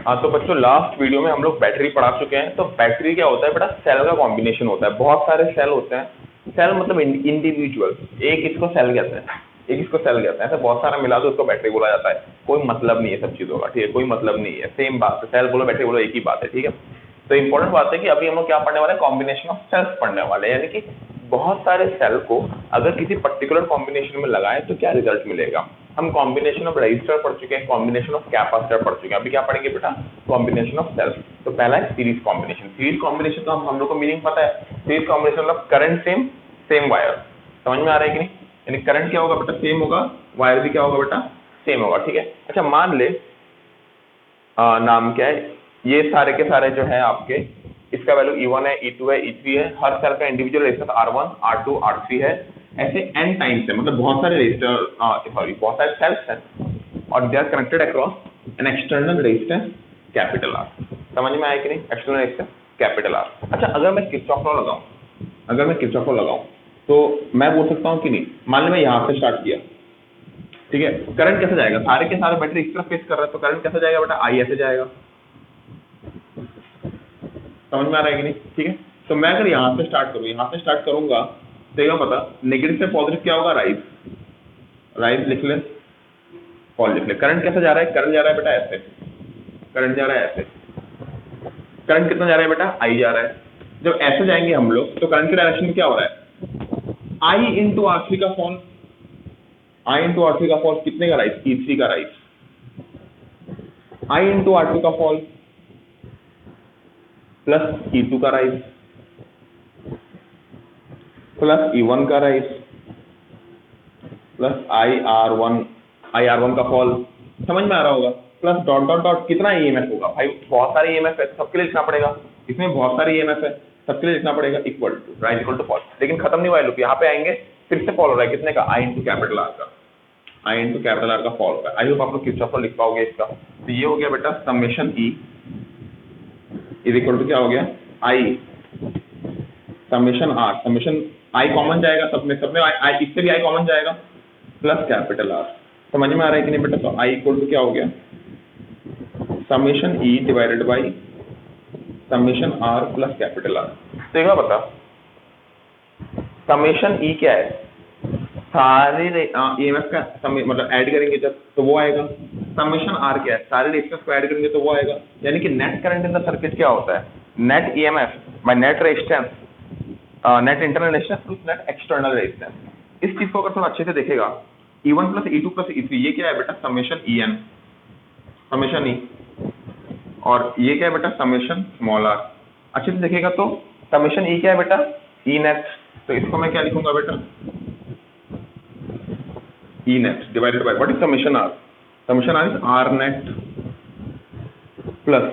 हाँ तो बच्चों लास्ट वीडियो में हम लोग बैटरी पढ़ा चुके हैं। तो बैटरी क्या होता है बेटा, सेल का कॉम्बिनेशन होता है। बहुत सारे सेल होते हैं। सेल मतलब इंडिविजुअल, एक इसको सेल कहते हैं, एक इसको सेल कहते हैं। ऐसे बहुत सारा मिला दो उसको बैटरी बोला जाता है। कोई मतलब नहीं है सब चीज़ों का, ठीक है, कोई मतलब नहीं है, सेम बात है। सेल बोलो बैटरी बोलो एक ही बात है, ठीक है। तो इंपॉर्टेंट बात है कि अभी हम लोग क्या पढ़ने वाले हैं, कॉम्बिनेशन ऑफ सेल्स पढ़ने वाले हैं। यानी कि बहुत सारे सेल को अगर किसी पर्टिकुलर कॉम्बिनेशन में लगाएं तो क्या रिजल्ट मिलेगा। हम कॉम्बिनेशन ऑफ रजिस्टर पढ़ चुके हैं, कॉम्बिनेशन ऑफ कैपेसिटर पढ़ चुके हैं। अभी क्या पढ़ेंगे बेटा, कॉम्बिनेशन ऑफ सेल्स। तो पहला है सीरीज कॉम्बिनेशन। सीरीज कॉम्बिनेशन का हम लोग को मीनिंग पता है। सीरीज कॉम्बिनेशन मतलब करंट सेम, सेम वायर। समझ में आ रहा है कि नहीं। यानी करंट क्या होगा बेटा, सेम होगा, वायर भी क्या होगा बेटा, सेम होगा, ठीक है। अच्छा मान ले नाम क्या है, ये सारे के सारे जो है आपके, इसका वैल्यू E1 है, E2 है, E3 है। हर सेल का individual resistance R1 R2 R3 है। ऐसे n टाइम्स है, मतलब बहुत सारे रेजिस्टर सॉरी बहुत सारे सेल्स हैं और they are connected across an external resistance capital R। समझ में आया कि नहीं, एक्सटर्नल रेजिस्टेंस कैपिटल R। अच्छा अगर मैं किरचॉफ लॉ लगाऊं, अगर मैं किरचॉफ लॉ लगाऊं तो मैं बोल सकता हूं कि नहीं। मान लो मैं यहाँ से स्टार्ट किया, ठीक है। करंट कैसे जाएगा, सारे के सारे बैटरी इस तरफ फेस कर रहे हैं तो करंट कैसे जाएगा बेटा, I ऐसे जाएगा। समझ में आ रहा है कि नहीं, ठीक है। तो मैं अगर यहाँ से स्टार्ट करूँ, यहाँ से स्टार्ट करूंगा तो ये पता नेगेटिव से पॉजिटिव क्या होगा, राइज। राइज लिख ले, फॉल लिख ले। करंट कैसे जा रहा है, करंट जा रहा है बेटा ऐसे, करंट जा रहा है ऐसे। करंट कितना जा रहा है बेटा, I जा रहा है। जब ऐसे जाएंगे हम लोग तो करंट के डायरेक्शन में क्या हो रहा है, I इंटू R3 का फॉल। I इंटू R3 का फॉल कितने का राइज, E3 का राइज। I इंटू R2 का फॉल प्लस E2 का राइज प्लस E1 का राइज प्लस IR1 का फॉल। समझ में आ रहा होगा। प्लस डॉट डॉट डॉट कितना EMF होगा भाई, बहुत सारे EMF है, सबके लिए लिखना पड़ेगा। इसमें बहुत सारे EMF है, सबके लिए लिखना पड़ेगा। Equal to rise equal to fall. लेकिन खत्म नहीं हुआ है लूप, यहाँ पे आएंगे फिर से फॉल हो रहा है कितने का, I इंटू कैपिटल R का, I इंटू कैपिटल R का फॉल होगा। आई होप आप लोग किरचॉफ लॉ लिख पाओगे इसका। तो ये हो गया बेटा summation E is equal to क्या हो गया, I summation R। Summation I common जाएगा, सब में I इससे भी I कॉमन जाएगा, प्लस कैपिटल R। समझ में आ रहा है कि नहीं बेटा। तो I इक्वल टू क्या हो गया, summation E divided by summation R plus capital R। तो एक बार बता, समेशन E क्या है, सारे EMF का मतलब ऐड करेंगे जब तो वो आएगा। समेशन R क्या है, सारे रेजिस्टेंस को ऐड करेंगे तो वो आएगा। यानी कि net current in the circuit क्या होता है, net EMF bye net resistance, net internal resistance plus net external resistance. इस चीज को अगर थोड़ा अच्छे से देखेगा, E1 plus E2 plus E3 ये क्या है बेटा, समेशन EN, समेशन E। और ये क्या है बेटा, समेशन स्मॉल r। अच्छे से देखेगा तो समेशन E क्या है बेटा, E नेट। तो इसको मैं क्या लिखूंगा बेटा, E net divided by what is summation R। Summation R is R net plus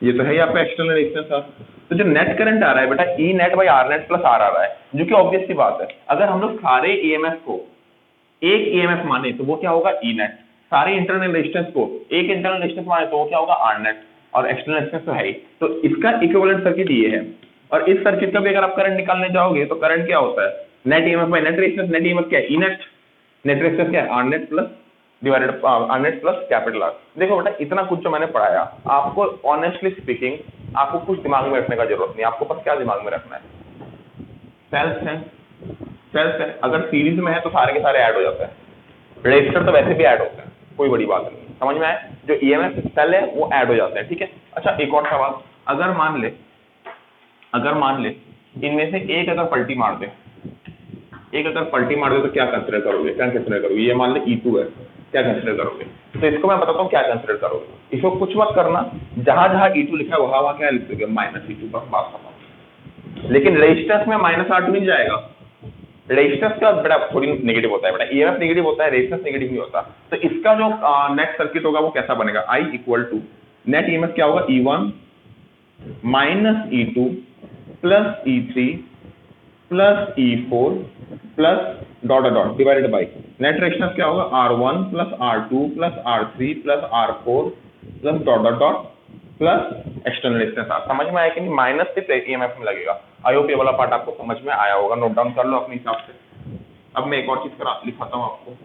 ये तो है ही आपका एक्सटर्नल रेजिस्टेंस R। तो जो नेट करंट आ रहा है बेटा E net by R net plus R आ रहा है, जो कि ऑब्वियस सी बात है। अगर हम लोग सारे EMF को एक EMF माने तो वो क्या होगा, E नेट। सारे इंटरनल रेजिस्टेंस को एक इंटरनल रेजिस्टेंस माने तो वो क्या होगा, R नेट। और एक्सटर्नल रेजिस्टेंस तो है ही। तो इसका इक्विवेलेंट सर्किट ये है। और इस सर्किट का भी अगर आप करंट निकालने जाओगे तो करंट क्या होता है, net EMF by net resistance. Net EMF क्या है, E नेट। नेट रेजिस्टेंस क्या है, R net plus divided R net plus capital R। देखो बेटा इतना कुछ जो मैंने पढ़ाया आपको, ऑनेस्टली स्पीकिंग आपको कुछ दिमाग में रखने का जरूरत नहीं। आपको बस क्या दिमाग में रखना है, सेल्स हैं, सेल्स है। अगर सीरीज में है तो सारे के सारे ऐड हो जाते हैं। रजिस्टर तो वैसे भी ऐड होते हैं, कोई बड़ी बात नहीं। समझ में आए, जो EMF सेल है वो ऐड हो जाते हैं, ठीक है। अच्छा एक और सवाल, अगर मान ले इनमें से एक अगर पलटी मार दे, एक अगर पलटी मार दे तो क्या कंसिडर करोगे, क्या कंसिडर करोगे। ये मान ले E2 है, क्या कंसिडर करोगे। तो इसको मैं बताता हूँ क्या कंसिडर करोगे। इसको कुछ मत करना, जहां जहां E2 लिखा है वहां क्या लिख दोगे, -E2 बस बात खत्म। लेकिन रेजिस्टेंस में -R2 नहीं जाएगा। रेजिस्टेंस का बेटा थोड़ी नेगेटिव होता है बेटा, EMF नेगेटिव होता है, रेजिस्टेंस नेगेटिव नहीं होता। तो इसका जो नेट सर्किट होगा वो कैसा बनेगा, I equal to net EMF क्या होगा, E1 minus E2 plus E3 plus E4 plus dot dot divided by net resistance क्या होगा, R1 plus R2 plus R3 plus R4 plus dot dot dot plus external resistance R। समझ में आया कि नहीं, minus सिर्फ EMF में लगेगा। आई होप ये वाला पार्ट आपको समझ में आया होगा, नोट डाउन कर लो अपने हिसाब से। अब मैं एक और चीज लिखाता हूँ आपको,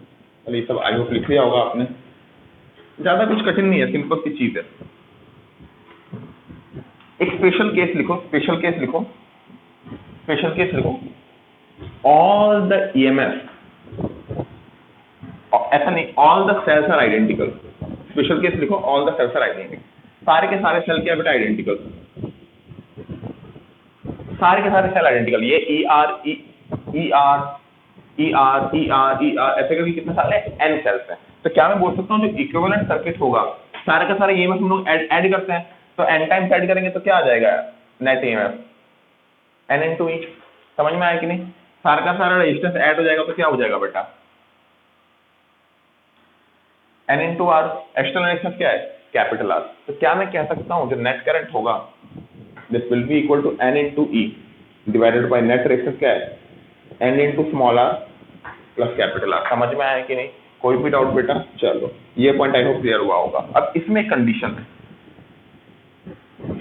चलिए सब आई होप लिख लिया होगा आपने। ज्यादा कुछ कठिन नहीं है, सिंपल सी चीज है। स्पेशल केस लिखो, स्पेशल केस लिखो, स्पेशल केस लिखो, ऑल द ईएमएफ, ऐसा नहीं, all the cells are identical. Special case लिखो, all the cells are identical, सारे के सारे सेल क्या है बेटा आइडेंटिकल, सारे के सारे सेल आइडेंटिकल। ये ई आर ई आर ऐसे करके कितने सारे एन सेल्स हैं। तो क्या मैं बोल सकता हूँ जो इक्विवेलेंट सर्किट होगा, सारे का सारा ईएमएफ हम लोग ऐड करते हैं, तो एन टाइम्स ऐड करेंगे तो क्या आ जाएगा नेट ईएमएफ, एन इनटू ई। समझ में आया कि नहीं? सारा का सारा रेजिस्टेंस ऐड हो जाएगा तो क्या हो जाएगा बेटा, N into R. External resistance क्या है, कैपिटल आर। तो क्या मैं कह सकता हूँ जो नेट करंट होगा this will be equal to N into E divided by net resistance क्या है, N into small R plus capital R. समझ में आया कि नहीं? कोई भी डाउट बेटा? चलो ये पॉइंट आई होप क्लियर हुआ होगा। अब इसमें कंडीशन है,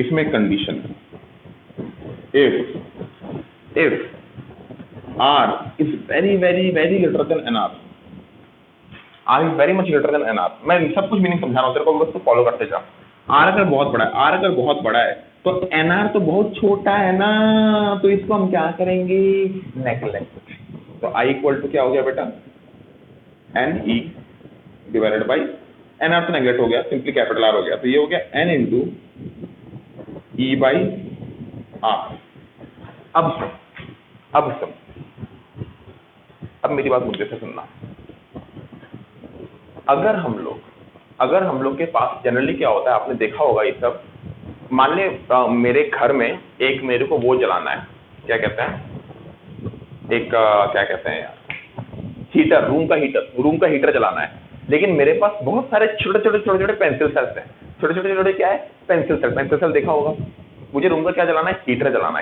इसमें कंडीशन है, if R is very very very greater than N R, R is very much greater than N R. मैं सब कुछ मीनिंग समझा रहा हूँ तेरे को, बस तो फॉलो करते जा। आर अगर बहुत बड़ा है, आर अगर बहुत बड़ा है तो एन आर तो बहुत छोटा है ना, तो इसको हम क्या करेंगे, नेगलेक्ट। तो आई इक्वल टू क्या हो गया बेटा, N E divided by N R, तो नेगलेक्ट हो गया, सिंपली कैपिटल आर हो गया। तो ये हो गया N into E by R. अब मेरी बात मुद्दे से सुनना। अगर हम लोग के पास जनरली क्या होता है, आपने देखा होगा ये सब, मान ले मेरे घर में एक मेरे को वो जलाना है, क्या कहते हैं, एक क्या कहते हैं यार, हीटर, रूम का हीटर जलाना है। लेकिन मेरे पास बहुत सारे छोटे छोटे पेंसिल सेल्स हैं। छोटे क्या है, पेंसिल सेल देखा होगा। मुझे रूम का क्या जलाना है, हीटर जलाना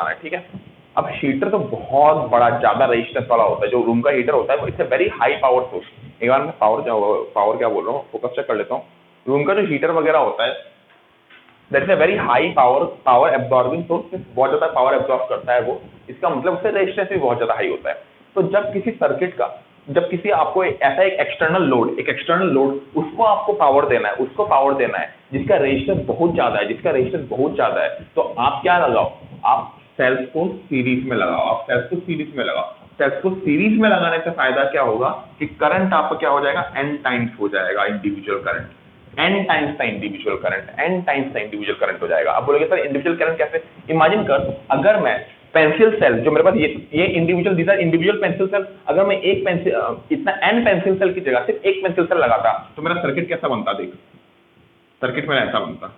है, ठीक है। अब हीटर तो बहुत बड़ा ज्यादा रेजिस्टेंस वाला होता है, जो रूम का हीटर होता है, it's a very high power source. एक बार मैं पावर क्या बोल रहा हूँ, फोकस चेक कर लेता हूँ। रूम का जो हीटर वगैरह होता है that is a very high power absorbing source, बहुत ज्यादा पावर एब्जॉर्ब करता है वो। इसका मतलब उससे रेजिस्टेंस भी बहुत ज्यादा हाई होता है। तो जब किसी सर्किट का, जब किसी आपको ऐसा एक एक्सटर्नल लोड उसको आपको पावर देना है जिसका रेजिस्टेंस बहुत ज्यादा है, तो आप क्या लगाओ, आप सेल्स को सीरीज में लगाओ, सेल्स को सीरीज में लगाने से फायदा क्या होगा कि करंट आपका क्या हो जाएगा, एन टाइम्स हो जाएगा इंडिविजुअल करंट, एन टाइम्स का इंडिविजुअल करंट हो जाएगा। अब बोलोगे सर इंडिविजुअल करंट कैसे? इमेजिन कर, अगर मैं पेंसिल सेल, जो मेरे पास ये individual, these are individual pencil cell, अगर मैं एक पेंसिल इतना एन पेंसिल सेल की जगह सिर्फ एक पेंसिल सेल लगाता तो मेरा सर्किट कैसा बनता, देख सर्किट मेरा ऐसा बनता।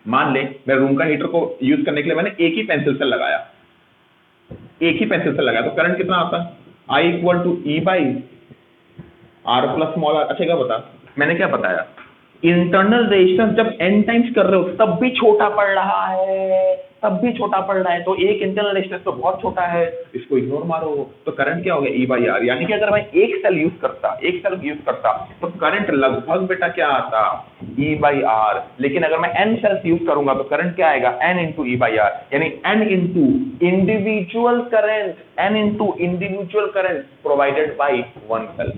मान ले मैं रूम का हीटर को यूज करने के लिए मैंने एक ही पेंसिल सेल लगाया, तो करंट कितना आता, I equal to E by R plus small R. अच्छा क्या बता, मैंने क्या बताया, इंटरनल रेजिस्टेंस जब एन टाइम्स कर रहे हो तब भी छोटा पड़ रहा है, तो एक इंटरनल रेजिस्टेंस तो बहुत छोटा है, इसको इग्नोर मारो। तो करंट क्या हो गया, ई बाई आर। यानी कि अगर मैं एक सेल यूज करता तो करंट लगभग बेटा क्या आता, ई बाई आर। लेकिन अगर मैं एन सेल्स यूज करूंगा तो करंट क्या आएगा, N into E by R, यानी N into individual current provided by one cell.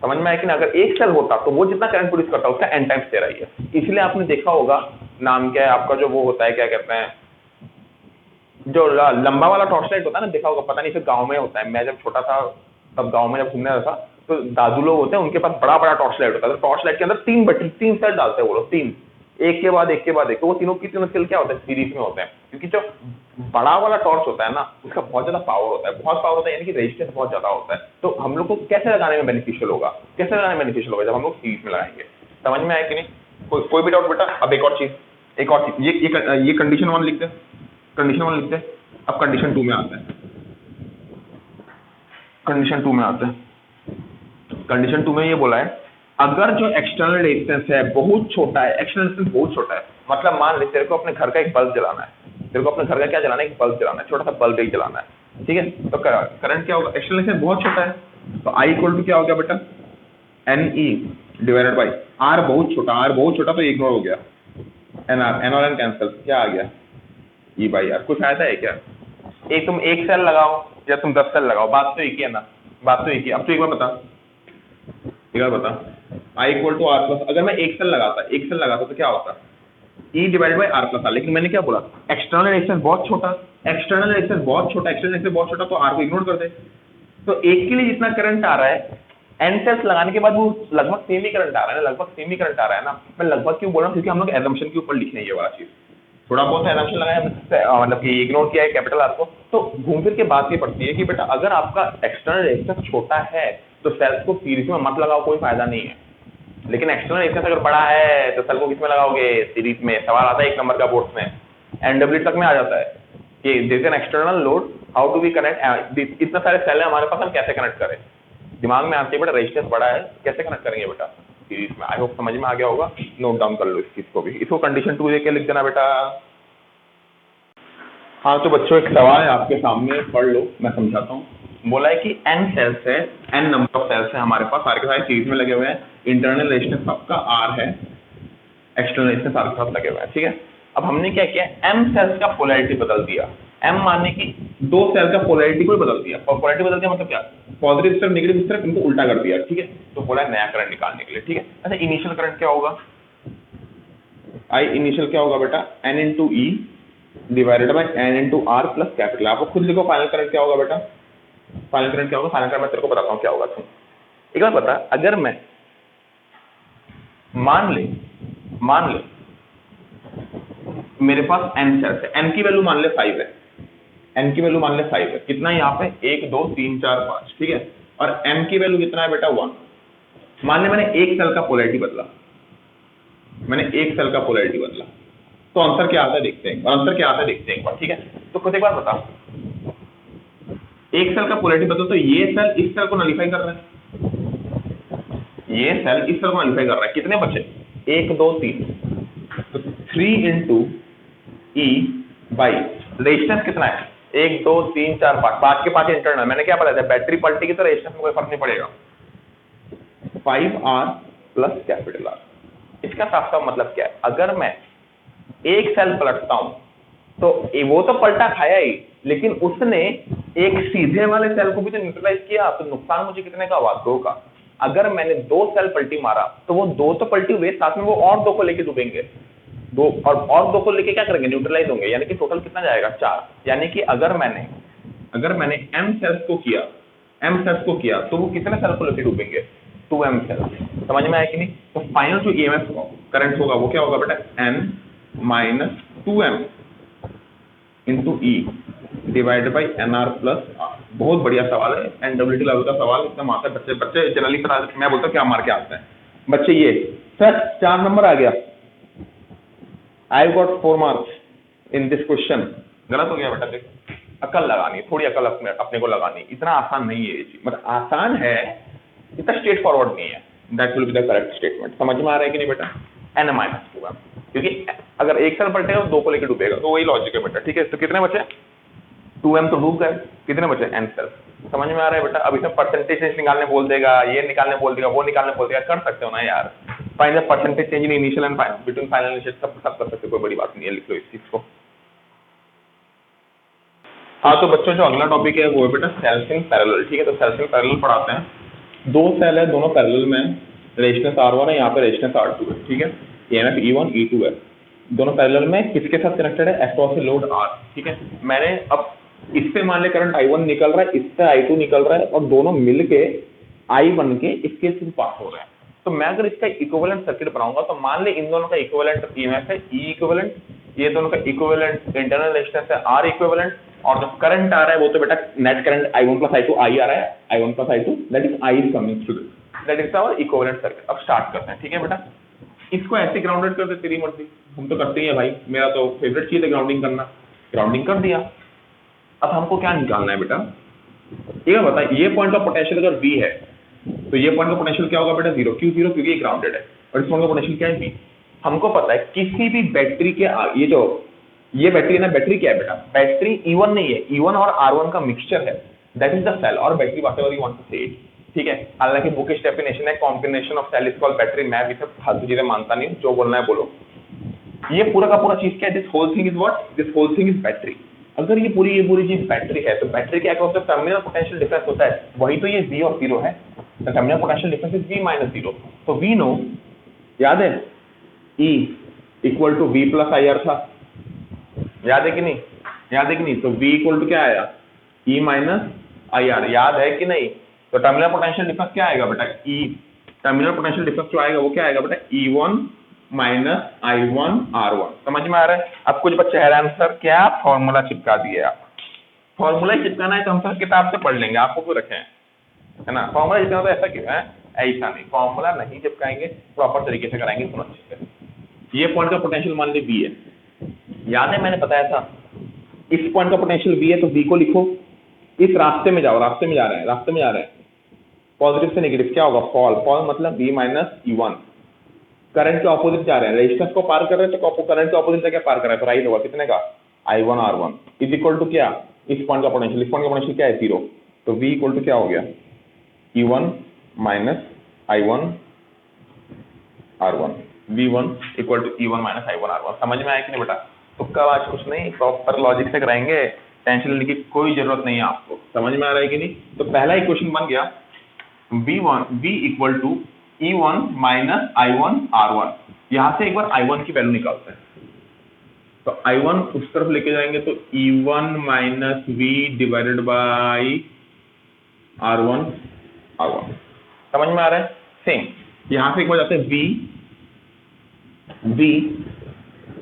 समझ में आया कि ना? अगर एक सेल होता तो वो जितना करंट प्रोड्यूस करता उसका एन टाइम्स दे रही है। इसलिए आपने देखा होगा, नाम क्या है आपका, जो वो होता है क्या कहते हैं, जो लंबा वाला टॉर्च लाइट होता है ना, देखा होगा, पता नहीं फिर गांव में होता है। मैं जब छोटा था तब गांव में जब घूमने आता था तो दादू लोग होते हैं, उनके पास बड़ा बड़ा टॉर्च लाइट होता है। तो टॉर्च लाइट के अंदर तीन सेल डालते हैं वो लोग, तीन, एक के बाद एक, तो वो तीनों सेल क्या होता है, सीरीज में होते हैं। क्योंकि जो बड़ा वाला टॉर्च होता है ना, उसका बहुत ज्यादा पावर होता है, यानी कि रेजिस्टेंस बहुत ज्यादा होता है। तो हम लोग को कैसे लगाने में बेनिफिशियल होगा, जब हम लोग सीरीज में लगाएंगे। समझ में आया कि नहीं? कोई भी डाउट बेटा? अब एक और चीज, ये कंडीशन 1 लिखते हैं, अब कंडीशन 2 में आते हैं। कंडीशन 2 में ये बोला है, अगर जो एक्सटर्नल रेजिस्टेंस है बहुत छोटा है, मतलब मान ले तेरे को अपने घर का एक बल्ब जलाना है, एक बल्ब जलाना है, छोटा सा बल्ब ही जलाना है, ठीक है। तो करंट क्या होगा, एक्सटर्नल रेजिस्टेंस बहुत छोटा है, तो आई इक्वल टू क्या हो गया बेटा, N E divided by R बहुत छोटा, तो इग्नोर हो गया, एन और एन कैंसिल, क्या आ गया, ई बाई आर। कुछ फायदा है क्या? तुम एक सेल लगाओ या तुम 10 सेल लगाओ, बात तो एक ही है ना, अब तो एक बार बता, I equal to R plus, अगर मैं एक सेल लगाता तो क्या होता, E divide by R plus R, लेकिन मैंने क्या बोला, एक्सटर्नल रेजिस्टेंस बहुत छोटा, एक्सटर्नल रेजिस्टेंस बहुत छोटा, एक्सटर्नल रेजिस्टेंस बहुत छोटा, तो R को इग्नोर कर दे। तो एक के लिए जितना करंट आ रहा है एन सेल्स लगाने के बाद वो लगभग सेम ही करंट आ रहा है ना, लगभग सेम ही करंट आ रहा है ना। मैं लगभग क्यों बोल रहा हूँ, क्योंकि हम लोग एजम्पशन के ऊपर लिखने ये वाला चीज, थोड़ा बहुत एजम्पशन लगाया, मतलब कि इग्नोर किया है कैपिटल आर को, तो घूम फिर के बात ये पड़ती है कि बेटा अगर आपका एक्सटर्नल रेजिस्टेंस छोटा है तो सेल्स को सीरीज में मत लगाओ, कोई फायदा नहीं है। लेकिन एक्सटर्नल रेजिस्टेंस अगर बड़ा है तो सेल को किस में लगाओगे, सीरीज में। सवाल आता है 1 नंबर का बोर्ड में, एनडब्ल्यू तक में आ जाता है कि this N external load, how to we connect, इतना सारे सेल है हमारे पास, हम कैसे कनेक्ट करें। दिमाग में आती है बेटा रेजिस्टेंस बड़ा है, कैसे कनेक्ट करेंगे बेटा सीरीज में। आई होप समझ में आ गया होगा, नोट डाउन कर लो इस चीज को भी, इसको कंडीशन 2 देके लिख देना बेटा। हाँ तो बच्चों एक सवाल है आपके सामने, पढ़ लो, मैं समझाता हूँ। बोला है कि n सेल्स है, n नंबर ऑफ सेल्स है हमारे पास, सारे के सारे सीरीज में लगे हुए हैं, इंटरनल रेजिस्टेंस सबका R है, एक्सटर्नल रेजिस्टेंस सारे के साथ लगे हुए हैं, ठीक है। अब हमने क्या किया, m सेल्स का पोलैरिटी बदल दिया, m माने कि 2 सेल का पोलैरिटी को बदल दिया, और पोलैरिटी बदल दिया मतलब क्या, पॉजिटिव इस तरफ नेगेटिव इस तरफ, इनको उल्टा कर दिया, ठीक है। तो बोला नया करंट निकालने के लिए, ठीक है। अच्छा इनिशियल करंट क्या होगा, आई इनिशियल क्या होगा बेटा, n into E divided by n into R plus capital. आपको खुद लिखो फाइनल करंट क्या होगा बेटा, फाइनल करंट क्या होगा, फाइनल करंट मैं तेरे को बताता हूँ क्या होगा। तुम एक बार बता, अगर मैं मान ले मेरे पास n सेल्स है, n की वैल्यू मान ले 5 है, n की वैल्यू मान ले 5 है, कितना है यहाँ पे 1 2 3 4 5, ठीक है। और m की वैल्यू कितना है बेटा 1। मान ले मैंने एक सेल का पोलैरिटी बदला, मैंने एक सेल का पोलैरिटी बदला, तो आंसर क्या आता है देखते हैं, और आंसर क्या आता है देखते हैं एक बार, ठीक है। तो खुद एक बार बता, एक सेल का पोलैरिटी बदलो तो ये सेल इस सेल को नलीफाई कर रहा है, ये सेल इस सेल को नलीफाई कर रहा है, कितने बचे 1 2 3, तो 3 इंटू ई बाई रेजिस्टेंस कितना है 1 2 3 4 5, 5 के 5 इंटरनल, मैंने क्या बताया था, बैटरी पलटेगी तो रेजिस्टेंस में कोई फर्क नहीं पड़ेगा, 5R प्लस कैपिटल R। इसका साफ साफ मतलब क्या है, अगर मैं एक सेल पलटता हूं तो वो तो पलटा खाया ही, लेकिन उसने एक सीधे वाले सेल को भी तो न्यूट्रलाइज किया, तो नुकसान मुझे कितने का हुआ, 2 का। अगर मैंने 2 सेल पलटी मारा तो वो 2 तो पलटी हुए, साथ में वो और 2 को लेके डूबेंगे, 2 और 2 को लेके क्या करेंगे, न्यूट्रलाइज होंगे, यानी कि टोटल कितना जाएगा 4। यानी कि अगर मैंने m सेल्स को किया तो वो कितने सेल को लेके डूबेंगे, 2m सेल्स। समझ में आया कि नहीं। तो फाइनल जो ईएमएफ करंट होगा वो क्या होगा बेटा, n minus 2m into E divide by NR plus R। बहुत बढ़िया सवाल है, एनडब्ल्यूटी लेवल का सवाल, एकदम आता है, बच्चे जनरली पता, मैं बोलता हूँ क्या मार के आते हैं बच्चे। ये सर 4 नंबर आ गया, I got 4 marks in this question. गलत हो गया बेटा, देख अकल लगानी, थोड़ी अकल अपने को लगानी, इतना आसान नहीं है ये चीज, मतलब आसान है, इतना स्ट्रेट फॉरवर्ड नहीं है। That will be the correct statement. समझ में आ रहा है कि नहीं बेटा, n माइनस 2m, क्योंकि अगर एक सेल पलटेगा तो 2 को लेकर डूबेगा, तो वही लॉजिक है बेटा, ठीक है। तो कितने बचे, 2m तो डूब गए, कितने बचे n सेल्स। समझ में आ रहा है बेटा। अब इसमें परसेंटेज निकालने बोल देगा, ये निकालने बोल देगा, वो निकालने बोल देगा, कर सकते हो ना यार। Find the percentage change in initial and between final initial, सब कर सकते हो, कोई बड़ी बात नहीं है, लिख लो इस चीज को। हाँ तो बच्चों जो अगला टॉपिक है वो है बेटा सेल्स इन पैरेलल, ठीक है। तो सेल्स इन पैरेलल पढ़ाते हैं, 2 सेल है, दोनों पैरेलल में, रेजिस्टेंस R1 है, यहाँ पे रेजिस्टेंस R2 है, ठीक है। EMF E1 E2 है, दोनों पैरेलल में किसके साथ कनेक्टेड है, अक्रॉस लोड R, ठीक है। मैंने अब इससे मान ले करंट I1 निकल रहा है, इससे I2 निकल रहा है, और दोनों मिलके I1 के इसके थ्रू पास हो रहे हैं। तो मैं अगर इसका इक्विवेलेंट सर्किट बनाऊंगा तो मान ले इन दोनों का इक्विवेलेंट EMF है E इक्विवेलेंट, ये दोनों का इक्विवेलेंट इंटरनल रेजिस्टेंस है R इक्विवेलेंट, और जो करंट आ रहा है वो तो बेटा net current I1 plus I2 I आ रहा है, I1 plus I2 that is I is coming through, that is our equivalent circuit. अब स्टार्ट करते हैं, ठीक है बेटा। इसको ऐसे ग्राउंडेड कर दे, तेरी मर्जी, हम तो करते ही है भाई, मेरा तो फेवरेट चीज है ग्राउंडिंग करना। ग्राउंडिंग कर दिया, अब हमको क्या निकालना है बेटा, ये बता, ये पॉइंट ऑफ पोटेंशियल अगर V है तो ये पॉइंट का पोटेंशियल क्या होगा बेटा, 0। क्यों 0, क्योंकि ये ग्राउंडेड है, और इस पॉइंट का पोटेंशियल क्या है V। हमको पता है किसी भी बैटरी के ये बैटरी है ना, बैटरी क्या है बेटा, बैटरी E1 नहीं है, E1 और R1 का मिक्सचर है, दैट इज द सेल और battery, whatever you want to say it, ठीक है। हालांकि बुकिश डेफिनेशन है, combination of cell is called battery, मैं भी सब फालतू चीजें मानता नहीं हूं, जो बोलना है बोलो। ये पूरा का पूरा चीज क्या है, this whole thing is what, this whole thing is battery. अगर ये पूरी चीज बैटरी है तो बैटरी के अक्रॉस टर्मिनल पोटेंशियल डिफरेंस होता है, वही तो ये V और 0 है, the terminal potential difference is V minus 0। तो वी नो, याद है, E equal to V plus I R था, याद है कि नहीं? याद है कि नहीं? तो V इक्वल टू क्या आया? E माइनस आई आर, याद है कि नहीं? तो टर्मिनल पोटेंशियल डिफरेंस क्या आएगा बेटा? E टर्मिनल पोटेंशियल डिफरेंस जो आएगा वो क्या आएगा बेटा? E1 minus I1 R1। समझ में आ रहा है? अब कुछ बच्चे हैरान, सर क्या फॉर्मूला चिपका दिए आप? फॉर्मूला ही चिपकाना है तो हम सर किताब से पढ़ लेंगे, आपको क्यों रखे हैं, है ना? फॉर्मूला चिपकाना तो ऐसा क्यों है? ऐसा नहीं, फॉर्मूला नहीं चिपकाएंगे, प्रॉपर तरीके से कराएंगे, सुनो अच्छे से। ये पॉइंट का पोटेंशियल मान लीजिए V है, याद है मैंने बताया था इस पॉइंट का पोटेंशियल V है, तो V को लिखो, इस रास्ते में जाओ, रास्ते में जा रहे हैं, रास्ते में जा रहे हैं, पॉजिटिव से नेगेटिव क्या होगा? फॉल, फॉल मतलब V माइनस E1। करंट के ऑपोजिट जा रहे हैं, रेजिस्टेंस को पार कर रहे हैं, तो करंट के ऑपोजिट क्या पार कर रहा है? तो राइट होगा, कितने का? I1 R1 is equal to क्या? इस पॉइंट का पोटेंशियल, इस पॉइंट का पोटेंशियल क्या है? 0। तो V इक्वल टू क्या हो गया? E1 minus I1 R1, V1 equal to E1 minus I1 R1। समझ में आया कि नहीं बेटा? तुक्का आज कुछ नहीं, प्रॉपर लॉजिक से कराएंगे, टेंशन लेने की कोई जरूरत नहीं है आपको। समझ में आ रहा है कि नहीं? तो पहला इक्वेशन बन गया V equal to E1 minus I1 R1। यहां से एक बार I1 की वैल्यू निकालते हैं, तो I1 उस तरफ लेके जाएंगे तो E1 minus V divided by R1 R1। समझ में आ रहा है? सेम यहां से एक बार जाते हैं V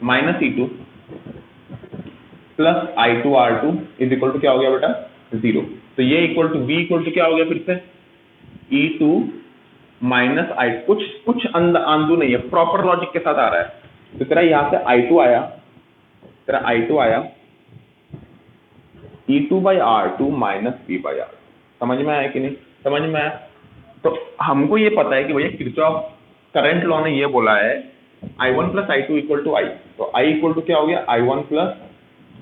minus E2 plus I2 R2 is equal to क्या हो गया बेटा? 0। तो ये equal to V equal to क्या हो गया फिर से? E2 माइनस I, कुछ आंदू नहीं है, प्रॉपर लॉजिक के साथ आ रहा है। तो तेरा यहां से I2 आया, तेरा I2 आया E2 by R2 minus V by R। समझ में आया कि नहीं? समझ में आया? तो हमको ये पता है कि भैया किरचॉफ करंट लॉ ने ये बोला है I1 plus I2 equal to I। तो I इक्वल टू क्या हो गया? I1 plus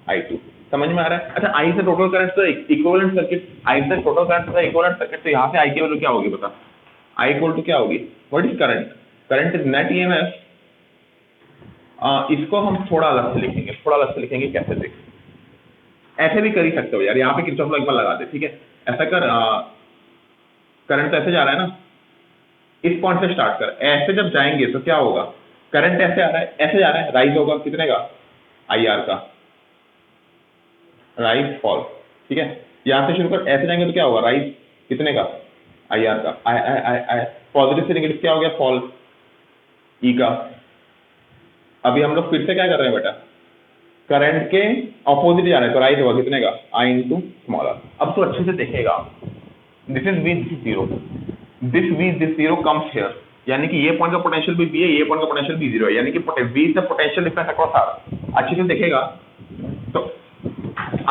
I2। समझ में आ रहा है? अच्छा, I से टोटल करंट तो इक्विवेलेंट सर्किट, I से टोटल करंट तो इक्विवेलेंट सर्किट, तो यहाँ से I की वैल्यू क्या होगी बता? I इक्वल टू क्या होगी? What is current? Current is net EMF. इसको हम थोड़ा अलग से लिखेंगे, थोड़ा अलग से लिखेंगे। कैसे देख, ऐसे भी कर ही सकते हो यार, यहाँ पे किरचॉफ लॉ एक बार लगा दे, ठीक है? ऐसा कर, करंट तो ऐसे जा रहा है ना, इस पॉइंट से स्टार्ट कर, ऐसे जब जाएंगे तो क्या होगा? करंट ऐसे आ रहा है, ऐसे जा रहा है, राइज होगा कितने का? IR का, राइज फॉल, ठीक है? यहां से शुरू कर, ऐसे जाएंगे तो क्या होगा? राइज कितने का? IR का, आई पॉजिटिव से नेगेटिव क्या हो गया? फॉल E का। अभी हम लोग फिर से क्या कर रहे हैं बेटा? करंट के ऑपोजिट जा रहे हैं, तो राइज होगा कितने का? I into small R. अब तो अच्छे से देखेगा, this is V, this zero, this V, this zero comes here, यानी कि ये पॉइंट का पोटेंशियल भी V है, ये पॉइंट का पोटेंशियल भी 0 है, यानी कि V is the potential difference across R। अच्छे से देखेगा तो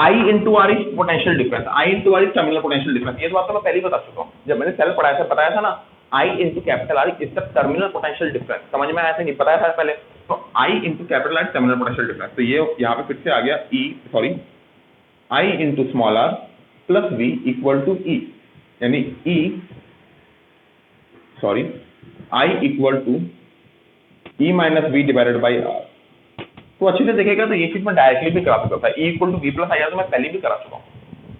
I into R is potential difference, I into R is terminal potential difference. ये तो बात तो मैं पहले ही बता चुका हूँ, जब मैंने सेल पढ़ाया था, बताया था ना, I into capital are is the terminal potential difference. समझ में आया था? नहीं बताया था पहले? तो I into capital R terminal potential difference. तो ये यहाँ पे फिर से आ गया I into small R plus V equal to E, यानी I equal to E minus V divided by R। तो अच्छे से देखेगा तो ये चीज मैं डायरेक्टली भी करा सकता था, E equal to V plus I R तो मैं पहले भी करा चुका हूँ,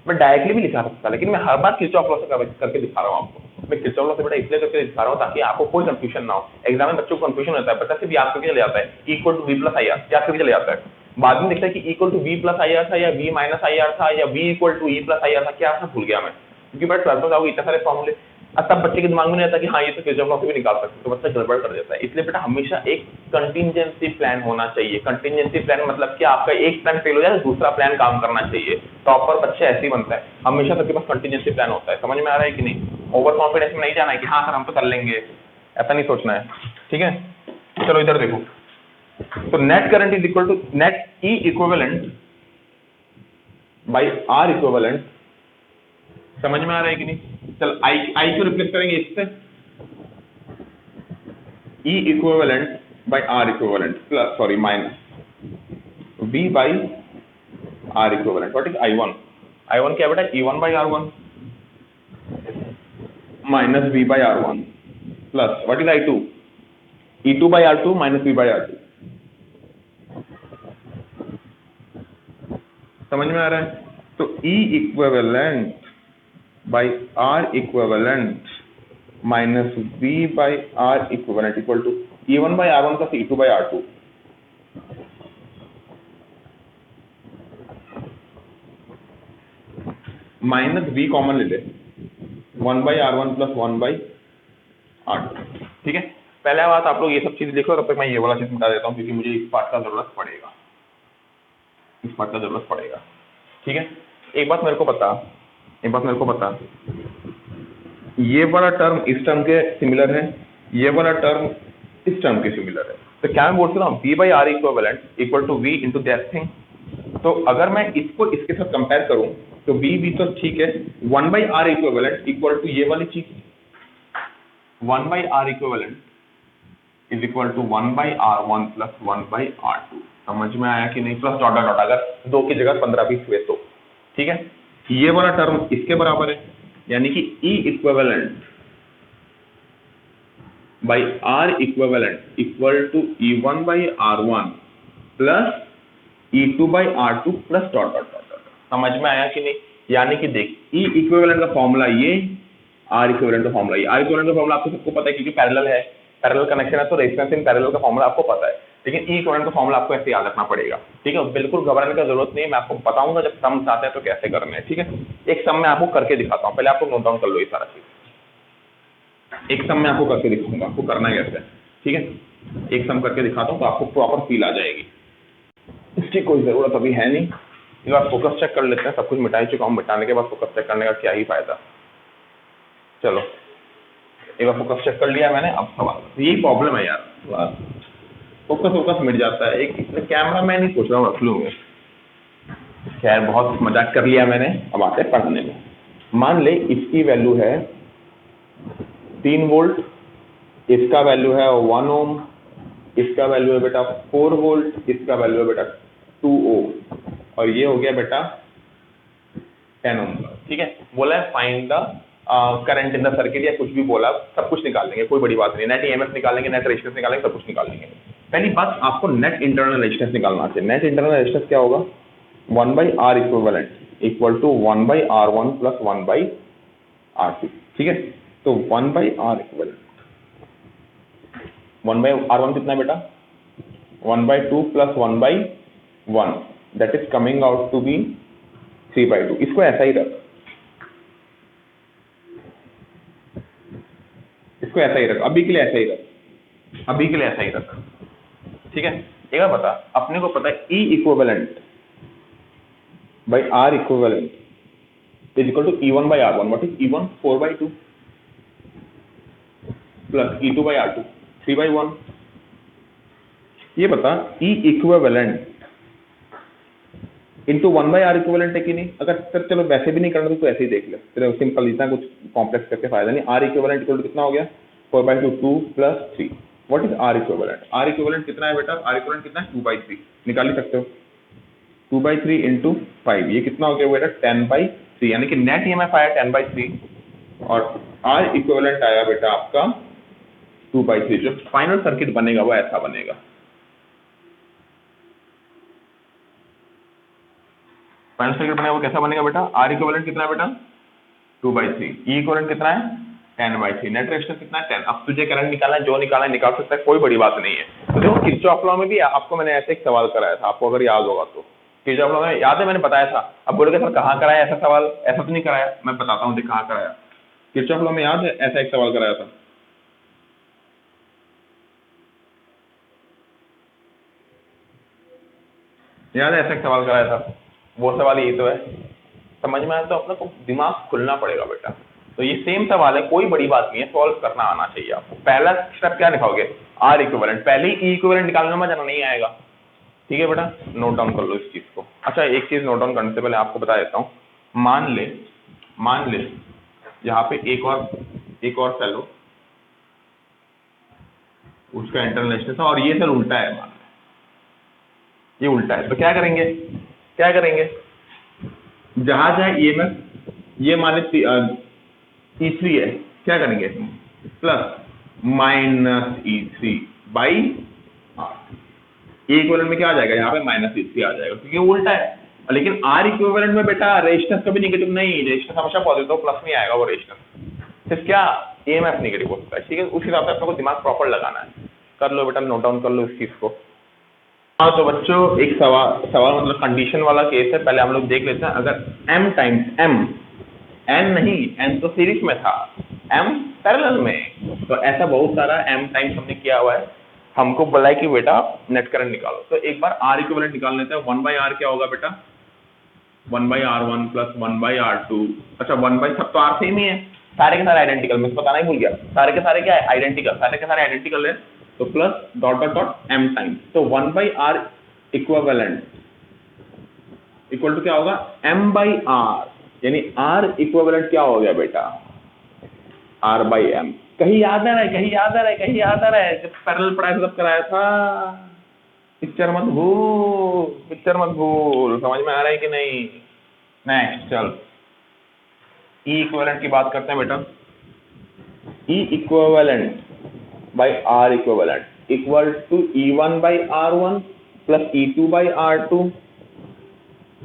मैं डायरेक्टली भी लिखा सकता, लेकिन मैं हर बार किरचॉफ लॉ से करके दिखा रहा हूँ आपको। मैं किरचॉफ लॉ से बेटा इसलिए करके दिखा रहा हूँ ताकि आपको कोई कंफ्यूजन ना हो। एग्जाम में बच्चों को कंफ्यूजन होता है, बच्चा सिर्फ याद करके चले जाता है E equal to V plus I R, याद करके चले जाता है, बाद में देखता है कि E equal to V plus I R था या V माइनस आई आर था या V equal to E plus I R था, क्या था भूल गया मैं, क्योंकि बट ट्वेल्थ में जाओगे इतने सारे फॉर्मूले, तब बच्चे के दिमाग में नहीं आता कि हाँ ये तो किरचॉफ लॉ से भी निकाल सकते, तो बच्चा गड़बड़ कर देता है। इसलिए बेटा हमेशा एक कंटिजेंसी प्लान होना चाहिए। कंटिजेंसी प्लान मतलब कि आपका एक प्लान फेल हो जाए तो दूसरा प्लान काम करना चाहिए। टॉपर बच्चे ऐसे ही बनता है, हमेशा सबके पास कंटिजेंसी प्लान होता है। समझ में आ रहा है कि नहीं? ओवर कॉन्फिडेंस में नहीं जाना है कि हाँ सर हम तो कर लेंगे, ऐसा नहीं सोचना है, ठीक है? चलो इधर देखो, तो net current is equal to net E equivalent by R equivalent. समझ में आ रहा है कि नहीं? चल I को रिप्लेस करेंगे इससे, E equivalent by R equivalent plus minus V by R equivalent. What is I1 क्या बेटा? E1 by R1 minus V by R1 plus what is I2? E2 by R2 minus V by R2। समझ में आ रहा है? तो E equivalent by R equivalent minus V by R equivalent equal to E1 by R1 plus E2 by R2। Minus V common ले ले, 1/R1 plus 1/R2। ठीक है, पहले बात आप लोग ये सब चीज लिखो, तब तक मैं ये वाला चीज मिटा देता हूँ क्योंकि मुझे इस पार्ट का जरूरत पड़ेगा, इस पार्ट का जरूरत पड़ेगा। ठीक है, एक बात मेरे को बता, ये वाला टर्म इस टर्म के सिमिलर है, ये वाला टर्म इस टर्म के सिमिलर है, तो क्या मैं बोल सकता हूँ V/R equivalent equal to V into that thing. तो अगर मैं इसको इसके साथ कंपेयर करूं तो V तो ठीक है, 1/R इक्विवेलेंट इक्वल टू ये वाली चीज, 1/R equivalent is equal to 1/R1 plus 1/R2। समझ में आया कि नहीं? प्लस डॉट डॉट डॉट, अगर 2 की जगह 15-20 हुए तो। ठीक है, ये वाला टर्म इसके बराबर है, यानी कि E equivalent by R equivalent equal to E1/R1 plus E2/R2 plus dot dot dot. समझ में आया कि नहीं? यानी कि देख, E इक्विवेलेंट का फॉर्मूला ये, R इक्विवेलेंट का फॉर्मूला ये। R इक्विवेलेंट का फॉर्मूला आपको सबको पता है क्योंकि पैरेलल है, पैरेलल कनेक्शन है, तो रेजिस्टेंस इन पैरेलल का फॉर्मूला आपको पता है, लेकिन E इक्विवेलेंट का फॉर्मूला आपको ऐसे याद रखना पड़ेगा। ठीक है, बिल्कुल घबराने का जरूरत नहीं है, मैं आपको बताऊंगा जब सम्स आते हैं तो कैसे करने हैं। ठीक है, एक सम मैं आपको करके दिखाता हूँ, पहले आपको नोट डाउन कर लो ये सारा चीज। एक सम मैं आपको करके दिखाऊंगा, आपको करना कैसे है। ठीक है, एक सम करके दिखाता हूँ तो आपको प्रॉपर फील आ जाएगी। इसकी कोई जरूरत अभी है नहीं, एक बार फोकस चेक कर लेते हैं। सब कुछ मिटा ही चुका हूँ, मिटाने के बाद फोकस चेक करने का क्या ही फायदा। चलो, एक बार फोकस चेक कर लिया मैंने, अब सवाल। यही प्रॉब्लम है यार, फोकस मिट जाता है। एक कैमरा मैं नहीं सोच रहा हूँ रख लूँगा। खैर, बहुत मजाक कर लिया मैंने, अब आते हैं पढ़ने में। मान ले इसकी वैल्यू है 3 वोल्ट, इसका वैल्यू है 1 ओम, इसका वैल्यू है बेटा 4 वोल्ट, इसका वैल्यू है बेटा 2 ओम, और ये हो गया बेटा 10 ओम का। ठीक है, बोला है find the current in the circuit, या कुछ भी बोला, सब कुछ निकाल लेंगे, कोई बड़ी बात नहीं। नेट ईएमएफ निकालेंगे, नेट रेजिस्टेंस निकालेंगे, सब कुछ निकाल लेंगे। पहली बात, आपको नेट इंटरनल रेजिस्टेंस निकालना चाहिए। नेट इंटरनल रेजिस्टेंस क्या होगा? 1/R equivalent equal to 1/R1 plus 1/R2। ठीक है, तो 1/R इक्विवेलेंट, 1/R1 कितना है बेटा? 1/2 plus 1/1, that is coming out to be 3/2। इसको ऐसा ही रख, इसको ऐसा ही रख, अभी के लिए ऐसा ही रख, अभी के लिए ऐसा ही रख। ठीक है, एक बार बता, अपने को पता है E equivalent by R equivalent is equal to E1/R1। What is E1? 4/2 plus E2/R2 3/1। ये बता, E equivalent into 1/R equivalent है कि नहीं? अगर सर चलो वैसे भी नहीं करना तो ऐसे ही देख ले, तेरे सिंपल, इतना कुछ कॉम्प्लेक्स करके फायदा नहीं। R इक्विवेलेंट इक्वल टू कितना हो गया? 4/2, 2 plus 3। What is R equivalent? R equivalent कितना है बेटा? R इक्विवेलेंट कितना है? 2/3। निकाल ही सकते हो, 2/3 इंटू 5, ये कितना हो गया बेटा? 10/3, यानी कि नेट ईएमएफ आया 10/3 और R इक्विवेलेंट आया बेटा आपका 2/3। जो फाइनल सर्किट बनेगा वो ऐसा बनेगा। फाइनल सर्किट बनेगा वो कैसा बनेगा बेटा? R इक्विवेलेंट कितना है बेटा? 2/3। E इक्विवेलेंट कितना है? 10/3। नेट रेजिस्टेंस कितना है? 10। अब तुझे करंट निकालना है, जो निकालना है निकाल सकता है, कोई बड़ी बात नहीं है। तो देखो, किरचॉफ लॉ में भी आपको मैंने ऐसे एक सवाल कराया था, आपको अगर याद होगा तो। किरचॉफ लॉ में याद है, मैंने बताया था। अब बोलोगे सर कहाँ कराया ऐसा सवाल? ऐसा तो नहीं कराया, मैं बताता हूँ कहाँ कराया। किरचॉफ लॉ में याद है, ऐसा एक सवाल कराया था। याद है, ऐसा एक सवाल कराया था, वो सवाल यही तो है। समझ में आया? तो अपने को दिमाग खुलना पड़ेगा बेटा। तो ये सेम सवाल है, कोई बड़ी बात नहीं है, सॉल्व करना आना चाहिए आपको। पहला स्टेप क्या लिखाओगे? R equivalent. पहले ही E इक्विवेलेंट निकालने में जाना नहीं आएगा। ठीक है बेटा, नोट डाउन कर लो इस चीज को। अच्छा, एक चीज नोट डाउन करने से पहले आपको बता देता हूँ। मान ले यहाँ पे एक और फेलो, उसका इंटरनल रेजिस्टेंस, और ये सर उल्टा है, मान ये उल्टा है, तो क्या करेंगे? जहां जाए ईएमएफ, ये मान ले E3 है, क्या करेंगे? Plus minus E3/R। E equivalent में क्या आ जाएगा? यहाँ पे माइनस E3 आ जाएगा क्योंकि उल्टा है। लेकिन R इक्विवेलेंट में बेटा रेजिस्टेंस कभी नेगेटिव नहीं, रेजिस्टेंस हमेशा पॉजिटिव, प्लस नहीं आएगा वो रेजिस्टेंस। सिर्फ क्या? ईएमएफ नेगेटिव हो सकता है। ठीक है, उस हिसाब से अपने को दिमाग प्रॉपर लगाना है। कर लो बेटा, नोट डाउन कर लो इस चीज को। हाँ, तो बच्चों एक सवाल मतलब कंडीशन वाला केस है, पहले हम लोग देख लेते हैं। अगर m टाइम्स m n नहीं, n तो सीरीज में था, m पैरेलल में। तो ऐसा बहुत सारा m टाइम्स हमने किया हुआ है। हमको बोला है कि बेटा नेट करंट निकालो, तो एक बार R इक्विवेलेंट निकाल लेते हैं। 1/R क्या होगा बेटा? 1/R1 plus 1/R2। अच्छा 1 सब तो R सेम ही है, सारे के सारे आइडेंटिकल, मैं बताना ही भूल गया, सारे के सारे क्या है? आइडेंटिकल, सारे के सारे आइडेंटिकल है। तो plus dot dot dot m times, तो 1/R इक्विवेलेंट इक्वल टू क्या होगा? m/R, यानी R इक्विवेलेंट क्या हो गया बेटा? R/m। कहीं याद आ रहा है? कहीं याद आ रहा है? कहीं याद आ रहा है? जब पैरेलल पढ़ाया तब कराया था। पिक्चर मत भूल, पिक्चर मत भूल, समझ में आ रहा है कि नहीं? नेक्स्ट चल, E इक्विवेलेंट की बात करते हैं बेटा। E equivalent by R equivalent equal to E1/R1 plus E2/R2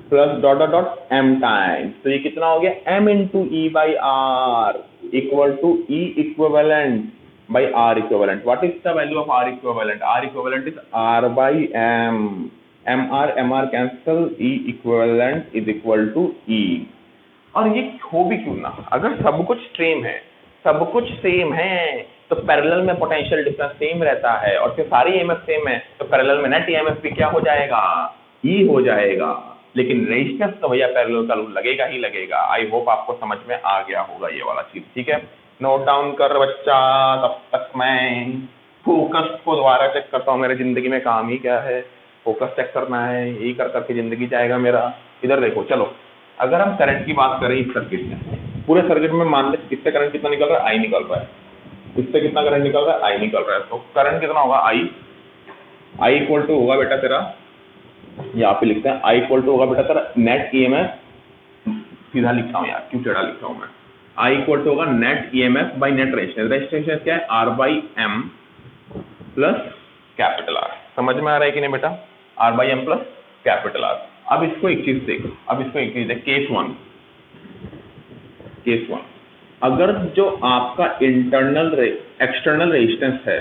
plus dot dot dot m times. तो ये कितना हो गया? m into E/R equal to E equivalent by R equivalent. What is the value of R equivalent? R equivalent is R/m. MR cancel, E equivalent is equal to E. और ये हो भी क्यों ना, अगर सब कुछ सेम है, सब कुछ सेम है, तो पैरेलल में पोटेंशियल डिफरेंस सेम रहता है, और फिर सारी EMF सेम है, तो पैरेलल में नेट EMF भी क्या हो जाएगा? E हो जाएगा। लेकिन रेजिस्टेंस तो भैया पैरेलल का रूल लगेगा ही लगेगा। आई होप आपको समझ में आ गया होगा ये वाला चीज, ठीक है? नोट डाउन कर बच्चा, तब तक मैं फोकस को दोबारा चेक करता हूँ। मेरे जिंदगी में काम ही क्या है? फोकस चेक करना है, यही कर करके जिंदगी जाएगा मेरा। इधर देखो, चलो अगर हम करंट की बात करें इस सर्किट में, पूरे सर्किट में मान ले इससे करंट कितना निकल रहा है? आई निकल रहा है। इससे कितना करंट निकल रहा है? आई निकल रहा है। तो करंट कितना होगा? आई इक्वल टू होगा बेटा तेरा, यहाँ पे लिखते हैं, आई इक्वल टू होगा बेटा तेरा नेट EMF। सीधा लिखता हूँ यार, क्यों टेढ़ा लिखता हूँ मैं? आई इक्वल टू होगा net EMF by net resistance. Resistance क्या है? R/m plus capital R। समझ में आ रहा है कि नहीं बेटा? R/m plus capital R। अब इसको एक चीज देख, केस वन, अगर जो आपका एक्सटर्नल रेजिस्टेंस है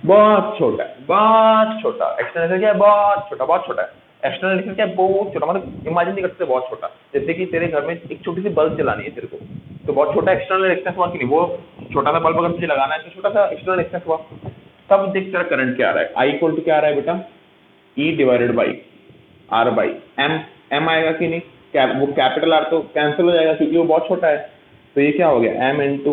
बहुत छोटा है, बहुत छोटा, एक्सटर्नल क्या है? बहुत छोटा है। एक्सटर्नल रेजिस्टेंस क्या है? बहुत छोटा, मतलब इमेजिन नहीं कर सकते, बहुत छोटा। जैसे कि तेरे घर में एक छोटी सी बल्ब जलानी है तेरे को, तो बहुत छोटा एक्सटर्नल रेजिस्टेंस हुआ कि नहीं? वो छोटा सा बल्ब अगर तुझे लगाना है तो छोटा सा एक्सटर्नल रेजिस्टेंस हुआ। तब देख तेरा करंट क्या आ रहा है? आई इक्वल टू क्या आ रहा है बेटा? E divided by R/m। m आएगा कि नहीं? वो कैपिटल R तो कैंसिल हो जाएगा क्योंकि वो बहुत छोटा है। तो ये क्या हो गया? m into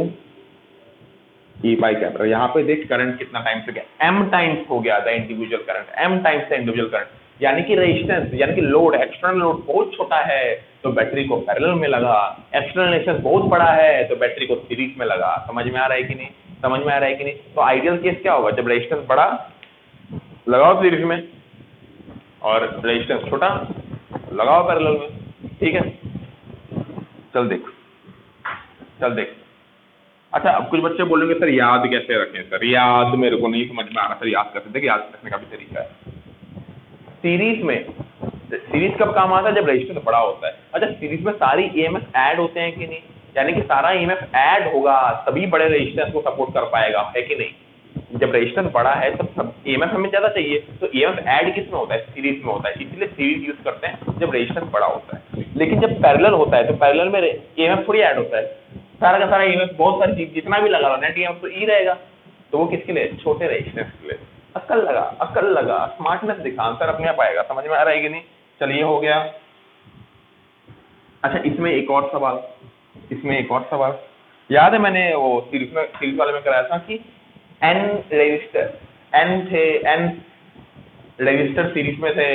E by capital. यहाँ पे देख करंट कितना टाइम्स हो गया? m टाइम्स हो गया था इंडिविजुअल करंट, m टाइम्स था इंडिविजुअल करंट। यानी कि रेजिस्टेंस, यानी कि लोड, एक्सटर्नल लोड बहुत छोटा है तो बैटरी को पैरेलल में लगा, एक्सटर्नल रेजिस्टेंस बहुत बड़ा है तो बैटरी को सीरीज में लगा। समझ में आ रहा है कि नहीं? समझ में आ रहा है कि नहीं? तो आइडियल केस क्या होगा? जब रेजिस्टेंस बड़ा लगाओ सीरीज में, और रेजिस्टेंस छोटा लगाओ पैरेलल में, ठीक है? चल देख। अच्छा, अब कुछ बच्चे बोलेंगे सर याद कैसे रखें? सर याद मेरे को नहीं समझ में आ रहा। सर याद कैसे? देखिए, याद रखने का भी तरीका है। सीरीज कब काम आता है? जब रेजिस्टेंस बड़ा होता है। अच्छा, सीरीज में सारी EMF ऐड होते हैं कि नहीं? यानी कि सारा EMF ऐड होगा तभी बड़े रेजिस्टेंस को सपोर्ट कर पाएगा, है कि नहीं? जब रेजिस्टेंस बड़ा है तो सब EMF हमें ज्यादा चाहिए, तो EMF ऐड किस में होता है? सीरीज में होता है। इसलिए सीरीज यूज करते हैं जब रेजिस्टेंस बड़ा होता है। लेकिन जब पैरेलल होता है तो पैरेलल में EMF थोड़ी ऐड होता है, सारा का सारा EMF, बहुत सारी चीज जितना भी लगा लो नेट EMF तो E रहेगा। तो वो किसके लिए? छोटे रेजिस्टेंस के लिए। अक्ल लगा, स्मार्टनेस दिखा, आंसर अपने आप आएगा। समझ में आ रहा है कि नहीं? चलिए, हो गया। अच्छा, इसमें एक और सवाल याद है, मैंने वो सीरीज वाले में कराया था कि n रेजिस्टर सीरीज में थे,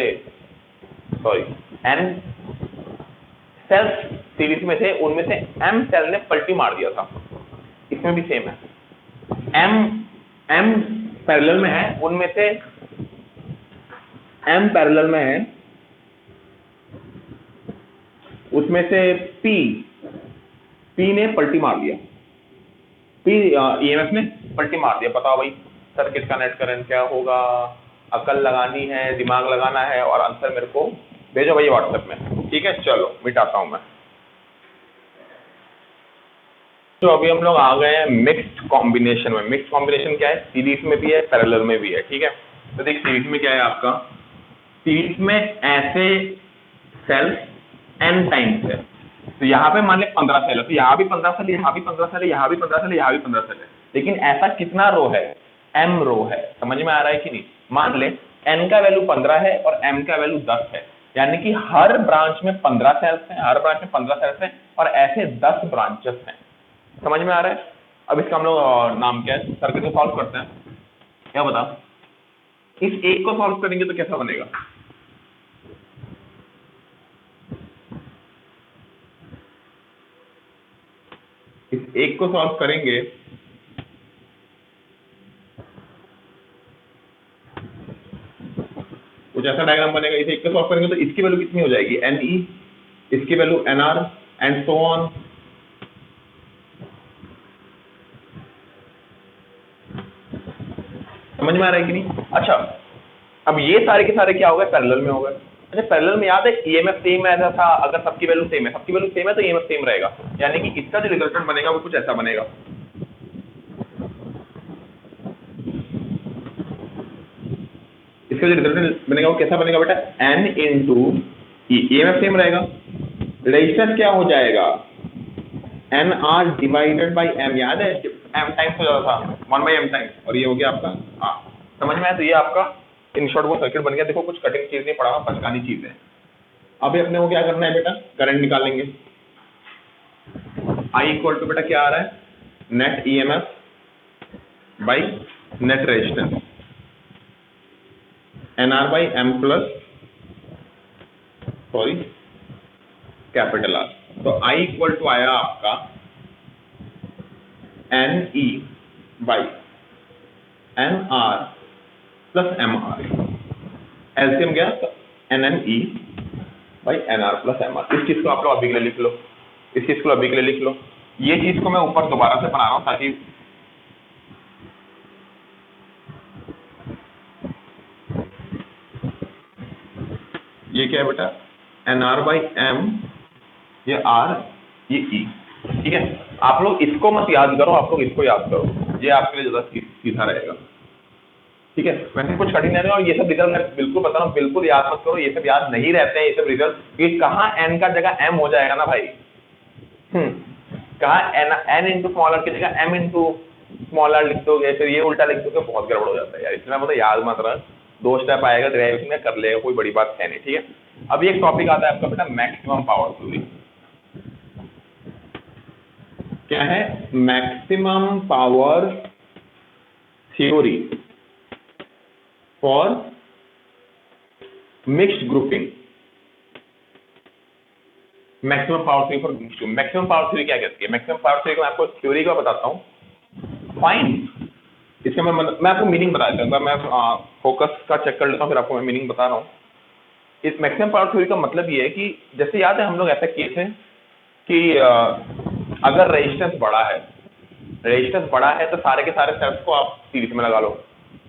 सॉरी n सेल्स सीरीज में थे, उनमें से m सेल ने पलटी मार दिया था। इसमें भी सेम है, m पैरेलल में है, उनमें से m पैरेलल में है, उसमें से P ने पलटी मार दिया, EMF ने पलटी मार दिया। बताओ भाई, सर्किट का नेट करंट क्या होगा? अकल लगानी है, दिमाग लगाना है, और आंसर मेरे को भेजो भाई व्हाट्सएप में, ठीक है? चलो मिटाता हूं मैं। तो अभी हम लोग आ गए हैं मिक्स्ड कॉम्बिनेशन में। मिक्स्ड कॉम्बिनेशन क्या है? सीरीज में भी है, पैरेलल में भी है, ठीक है? तो देख, सीरीज में क्या है आपका? सीरीज में ऐसे सेल्स n टाइम्स है, तो यहाँ पे मान ले 15 सेल है, तो यहाँ भी 15 सेल, यहाँ भी 15 सेल है, यहाँ भी 15 सेल है, यहाँ भी 15 सेल है, लेकिन ऐसा कितना रो है, m रो है। समझ में आ रहा है कि नहीं? मान ले n का वैल्यू 15 है और m का वैल्यू 10 है, यानी कि हर ब्रांच में 15 सेल्स हैं, हर ब्रांच में 15 सेल्स हैं और ऐसे 10 ब्रांचेस हैं। समझ में आ रहा है? अब इसका हम लोग नाम क्या है, सर्किट को सॉल्व करते हैं। क्या बता, इस एक को सॉल्व करेंगे तो कैसा बनेगा? इस एक को सॉल्व करेंगे कुछ ऐसा डायग्राम बनेगा। इसे एक को सॉल्व करेंगे तो इसकी वैल्यू कितनी हो जाएगी, NE, इसकी value NR and so on. समझ में आ रहा है कि नहीं? अच्छा, अब ये सारे के सारे क्या हो गए, पैरेलल में हो गए। अच्छा, पैरेलल में याद है EMF सेम ऐसा था, अगर सबकी वैल्यू सेम है, सबकी वैल्यू सेम है तो EMF सेम रहेगा, यानी कि इसका जो रिजल्टेंट बनेगा वो कुछ ऐसा बनेगा। इसका जो रिजल्टेंट बनेगा वो कैसा बनेगा बेटा, N इंटू EMF सेम रहेगा, रेजिस्टेंस क्या हो जाएगा, NR डिवाइडेड बाई M। याद है M टाइम्स हो जाता था 1/M टाइम्स, और ये हो गया आपका, हाँ समझ में आया? तो ये आपका इन शॉर्ट वो सर्किट बन गया। देखो कुछ कठिन चीज नहीं पढ़ा, पचकानी चीज है। अभी अपने को क्या करना है बेटा, करंट निकालेंगे। I इक्वल टू बेटा क्या आ रहा है, net EMF by net resistance, NR by M plus sorry capital R। तो I इक्वल टू आया आपका NE by NR plus MR, LCM गया तो NNE by NR plus MR। इस चीज को आप लोग अभी के लिए लिख लो, इस चीज को अभी के लिए लिख लो। ये चीज को मैं ऊपर दोबारा से बना रहा हूं ताकि ये क्या है बेटा, NR बाई M, ये R, ये E। ठीक है, आप लोग इसको मत याद करो, आप लोग इसको याद करो, ये आपके लिए ज्यादा सीधा रहेगा। ठीक है, वैसे कुछ कठिन नहीं है, और ये सब रिजल्ट मैं बिल्कुल बता रहा हूँ, बिल्कुल याद मत करो, ये सब याद नहीं रहते हैं ये सब रिजल्ट। ये कहाँ n का जगह m हो जाएगा ना भाई, कहाँ n इंटू स्मॉल आर की जगह m इंटू स्मॉल आर लिख दोगे, फिर ये उल्टा लिख दोगे, बहुत गड़बड़ हो जाता है यार। इसलिए मैं बोलता याद मत रहा, 2 स्टेप आएगा डेरिवेशन में, कर लेगा, कोई बड़ी बात है नहीं। ठीक है, अभी एक टॉपिक आता है आपका बेटा मैक्सिमम पावर थ्योरी। क्या है, maximum power theory for mixed grouping. Maximum power theory for mixed grouping. Maximum power theory क्या कहती है? मैक्सिमम पावर थ्योरी को मैं आपको थ्योरी का बताता हूं, फाइन। इसका मैं आपको मीनिंग बता देता हूं, मैं फोकस का चेक कर लेता हूं, फिर आपको मैं मीनिंग बता रहा हूं। इस मैक्सिमम पावर थ्योरी का मतलब ये है कि जैसे याद है हम लोग ऐसा किए थे कि अगर रेजिस्टेंस बड़ा है, रेजिस्टेंस बड़ा है तो सारे के सारे सेल्स को आप सीरीज में लगा लो,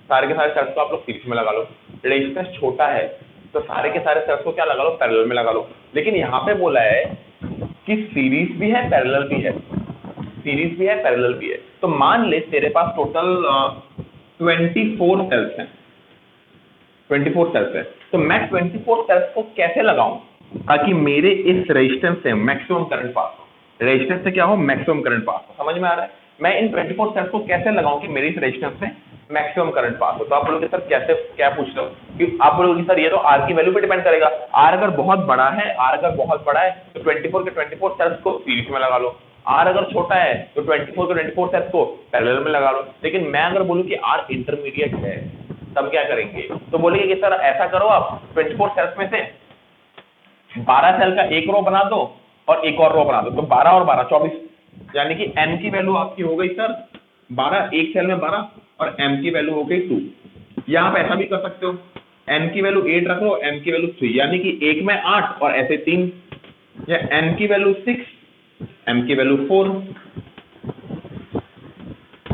सारे के सारे सेल्स को आप लोग सीरीज में लगा लो। रेजिस्टेंस छोटा है तो सारे के सारे सेल्स को क्या लगा लो, पैरेलल में लगा लो। लेकिन यहाँ पे बोला है कि सीरीज भी है पैरेलल भी है, सीरीज भी है पैरेलल भी है। तो मान ले तेरे पास टोटल 24 सेल्स हैं, 24 सेल्स है, तो मैं 24 सेल्स को कैसे लगाऊं ताकि मेरे इस रेजिस्टेंस से मैक्सिमम करंट पास हो, रेजिस्टेंस से क्या हो, मैक्सिमम करंट पास हो। समझ में आ रहा है? मैं इन 24 सेल्स को कैसे लगाऊं कि मेरी इस रेजिस्टेंस से मैक्सिमम करंट पास हो। तो आप बोलोगे सर कैसे, क्या पूछ रहे हो? कि आप बोलोगे सर ये तो R की वैल्यू पे डिपेंड करेगा। R अगर बहुत बड़ा है, R अगर बहुत बड़ा है तो 24 के 24 सेल्स को सीरीज में लगा लो। R अगर छोटा है तो 24 के 24 सेल्स को पैरेलल में लगा लो। लेकिन मैं अगर बोलूं कि R इंटरमीडिएट है, तब क्या करेंगे? तो बोलेंगे कि सर ऐसा करो, आप 24 सेल्स में से 12 सेल का एक रो बना दो और एक और रो बना दो, तो 12 और 12 24, यानी कि n की वैल्यू आपकी हो गई सर 12, एक सेल में 12, और m की वैल्यू हो गई 2। या आप ऐसा भी कर सकते हो, n की वैल्यू 8 रख लो, m की वैल्यू 3, यानी कि एक में 8 और ऐसे 3, या n की वैल्यू 6, m की वैल्यू 4,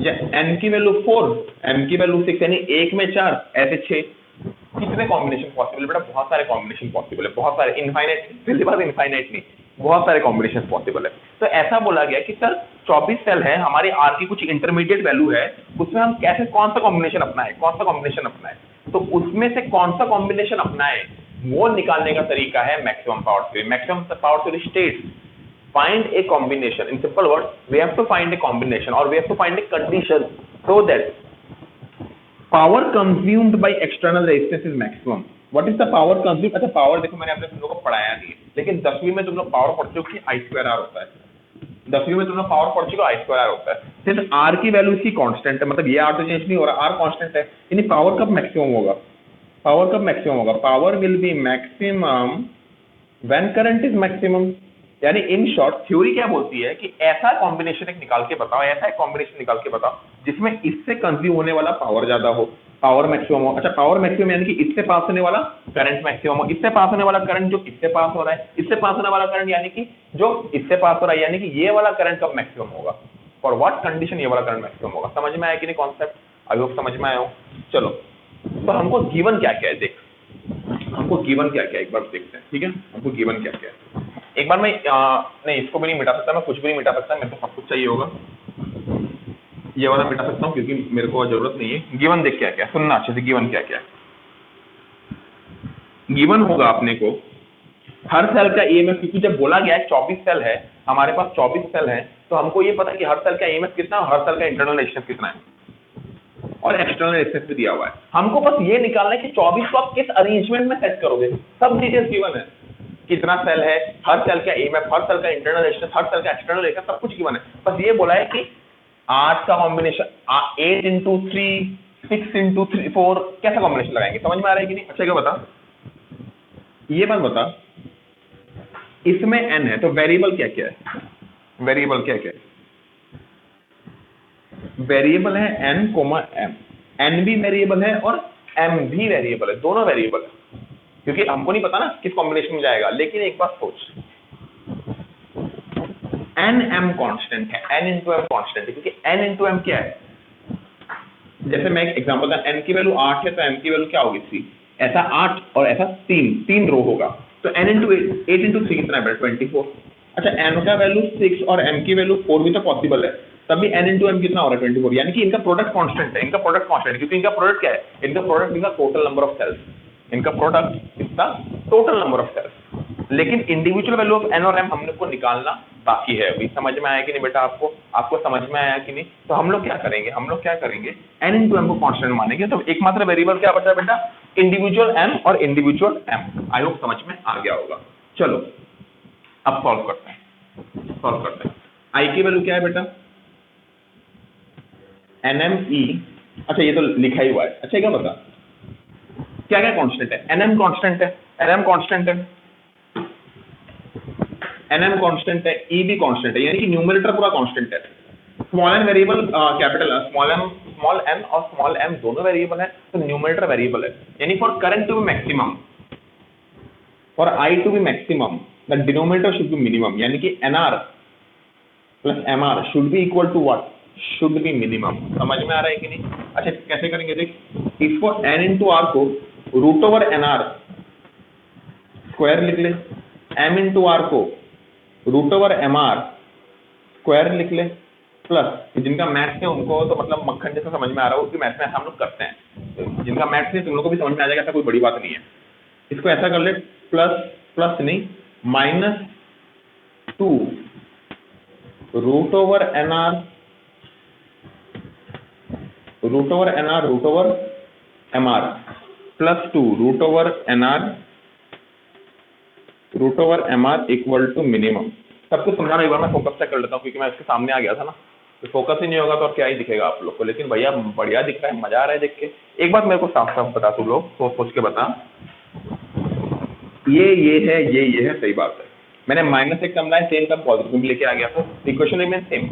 या n की वैल्यू 4, m की वैल्यू 6, यानी एक में 4 ऐसे 6। कितने कॉम्बिनेशन पॉसिबल है बेटा? बहुत सारे कॉम्बिनेशन पॉसिबल है, बहुत सारे, इनफाइनाइट, पहली बात इनफाइनाइट नहीं, बहुत सारे कॉम्बिनेशन पॉसिबल है। तो ऐसा बोला गया कि सर 24 सेल है, हमारी R की कुछ इंटरमीडिएट वैल्यू है, उसमें हम कैसे, कौन सा कॉम्बिनेशन अपनाएं, कौन सा कॉम्बिनेशन अपनाएं, तो उसमें से कौन सा कॉम्बिनेशन अपनाएं वो निकालने का तरीका है maximum power theory. Maximum power theory states find a combination. In simple words, we have to find a combination or we have to find a condition so that power consumed by external resistance is maximum. What is the power consumed? अच्छा power देखो मैंने अपने तुम लोग को पढ़ाया नहीं है, लेकिन 10वीं में तुम लोग पावर पढ़ चुके हो कि I स्क्वायर आर होता है. 10वीं में तुम लोग पावर पढ़ चुके हो I स्क्वायर आर होता है. सिर्फ R की वैल्यू इसकी कांस्टेंट है, मतलब ये R तो चेंज नहीं हो रहा, R कांस्टेंट है. यानी पावर कब मैक्सिमम होगा? पावर कब मैक्सिमम होगा? Power will be maximum when current is maximum. यानी इन शॉर्ट थ्योरी क्या बोलती है कि ऐसा कॉम्बिनेशन एक निकाल के बताओ, ऐसा एक कॉम्बिनेशन निकाल के बताओ जिसमें इससे कंज्यूम होने वाला पावर ज्यादा हो, पावर मैक्सिमम हो. अच्छा पावर मैक्सिमम यानी कि इससे पास होने वाला करंट मैक्सिमम हो, इससे पास होने वाला करंट जो इससे पास हो रहा है, इससे पास होने वाला करंट यानी कि जो इससे पास हो रहा है, यानी कि ये वाला करंट कब मैक्सिमम होगा, फॉर व्हाट कंडीशन ये वाला करंट मैक्सिमम होगा. समझ में आया कि नहीं कॉन्सेप्ट? आई होप समझ में आया हो. चलो तो हमको गिवन क्या क्या है, देख हमको गिवन क्या क्या एक बार देखते हैं. ठीक है, हमको गिवन क्या क्या है एक बार. मैं नहीं इसको भी नहीं मिटा सकता, मैं कुछ भी नहीं मिटा सकता, मेरे को सब कुछ चाहिए होगा. ये वाला मिटा सकता हूँ क्योंकि मेरे को जरूरत नहीं है. गिवन देख क्या क्या, सुनना अच्छे से. गिवन क्या क्या है? गिवन होगा अपने को हर सेल का ईएमएफ, क्योंकि जब बोला गया है 24 सेल है, हमारे पास 24 सेल है, तो हमको ये पता है कि हर सेल का ईएमएफ कितना है, हर सेल का इंटरनल रेजिस्टेंस कितना है और एक्सटर्नल रेजिस्टेंस भी दिया हुआ है. हमको बस ये निकालना है कि 24 को आप किस अरेंजमेंट में सेट करोगे. सब डिटेल्स गिवन है, कितना सेल है, हर सेल का ईएमएफ, हर सेल का इंटरनल रेजिस्टेंस, हर सेल का एक्सटर्नल रेजिस्टेंस, सब कुछ गिवन है. बस ये बोला है कि 8 का कॉम्बिनेशन 8 into 3, 6 into 3, 4 कैसा कॉम्बिनेशन लगाएंगे. समझ में आ रहा है कि नहीं? अच्छा क्या बता, ये बात बता, इसमें n है तो वेरिएबल क्या क्या है? वेरिएबल क्या क्या है? वेरिएबल है n, m. n भी वेरिएबल है और m भी वेरिएबल है, दोनों वेरिएबल है, क्योंकि हमको नहीं पता ना किस कॉम्बिनेशन में जाएगा. लेकिन एक बात सोच, n m कांस्टेंट है, n into m कांस्टेंट है, क्योंकि n into m क्या है? जैसे मैं एक एग्जांपल दूं, n की वैल्यू 8 है तो m की वैल्यू क्या होगी? 3. ऐसा 8 और ऐसा 3 रो होगा, तो n into 8 into 3 कितना है? 24. अच्छा n का वैल्यू 6 और m की वैल्यू 4 भी तो पॉसिबल है, तभी n into m कितना हो रहा है? 24. यानी कि इनका प्रोडक्ट कांस्टेंट है, इनका प्रोडक्ट कांस्टेंट है, क्योंकि इनका प्रोडक्ट क्या है? इनका प्रोडक्ट इनका टोटल नंबर ऑफ सेल्स, इनका प्रोडक्ट इसका टोटल नंबर ऑफ सेल्स. लेकिन इंडिविजुअल वैल्यू ऑफ n और m हमने को निकालना बाकी है. अभी समझ में आया कि नहीं बेटा? आपको समझ में आया कि नहीं? तो हम लोग क्या करेंगे, n into m को कांस्टेंट मानेंगे, तो एकमात्र वेरिएबल क्या बचा बेटा? इंडिविजुअल m और इंडिविजुअल m. आई होप समझ में आ गया होगा. चलो अब सॉल्व करते हैं. I की वैल्यू क्या है बेटा? NME. अच्छा ये तो लिखा ही हुआ है. अच्छा क्या बता, क्या क्या कांस्टेंट है? NM कांस्टेंट है, NM कांस्टेंट है, NM कांस्टेंट है, E भी कांस्टेंट है, यानी कि न्यूमरेटर पूरा कांस्टेंट है. Small n variable, capital small n और स्मॉल m दोनों वेरिएबल है, तो न्यूमरेटर वेरिएबल है. यानी for current to be maximum, for I to be maximum, the denominator should be minimum. यानी कि NR plus MR should be equal to what? Should be minimum. समझ में आ रहा है कि नहीं? अच्छा कैसे करेंगे देख, इसको n into r को रूट ओवर NR स्क्वायर लिख ले, m into r को रूट ओवर MR स्क्वायर लिख ले, प्लस जिनका मैथ्स है उनको तो मतलब मक्खन जैसा समझ में आ रहा हो, क्योंकि मैथ्स में ऐसा हम लोग करते हैं. जिनका मैथ्स है तुम लोग को भी समझ में आ जाएगा, ऐसा कोई बड़ी बात नहीं है. इसको ऐसा कर ले, प्लस नहीं -2 root over NR root over MR plus 2 root over MR equal to minimum. सब कुछ समझाना एक बार मैं फोकस से कर लेता हूँ, क्योंकि मैं इसके सामने आ गया था ना, तो फोकस ही नहीं होगा तो और क्या ही दिखेगा आप लोग को. लेकिन भैया बढ़िया दिख रहा है, मजा आ रहा है देख के. एक बात मेरे को साफ साफ बता, तू लोग सोच के बता, ये है सही बात है. मैंने -1 टर्म लाया, सेम टर्म पॉजिटिव में लेके आ गया, तो इक्वेशन रिमेन सेम.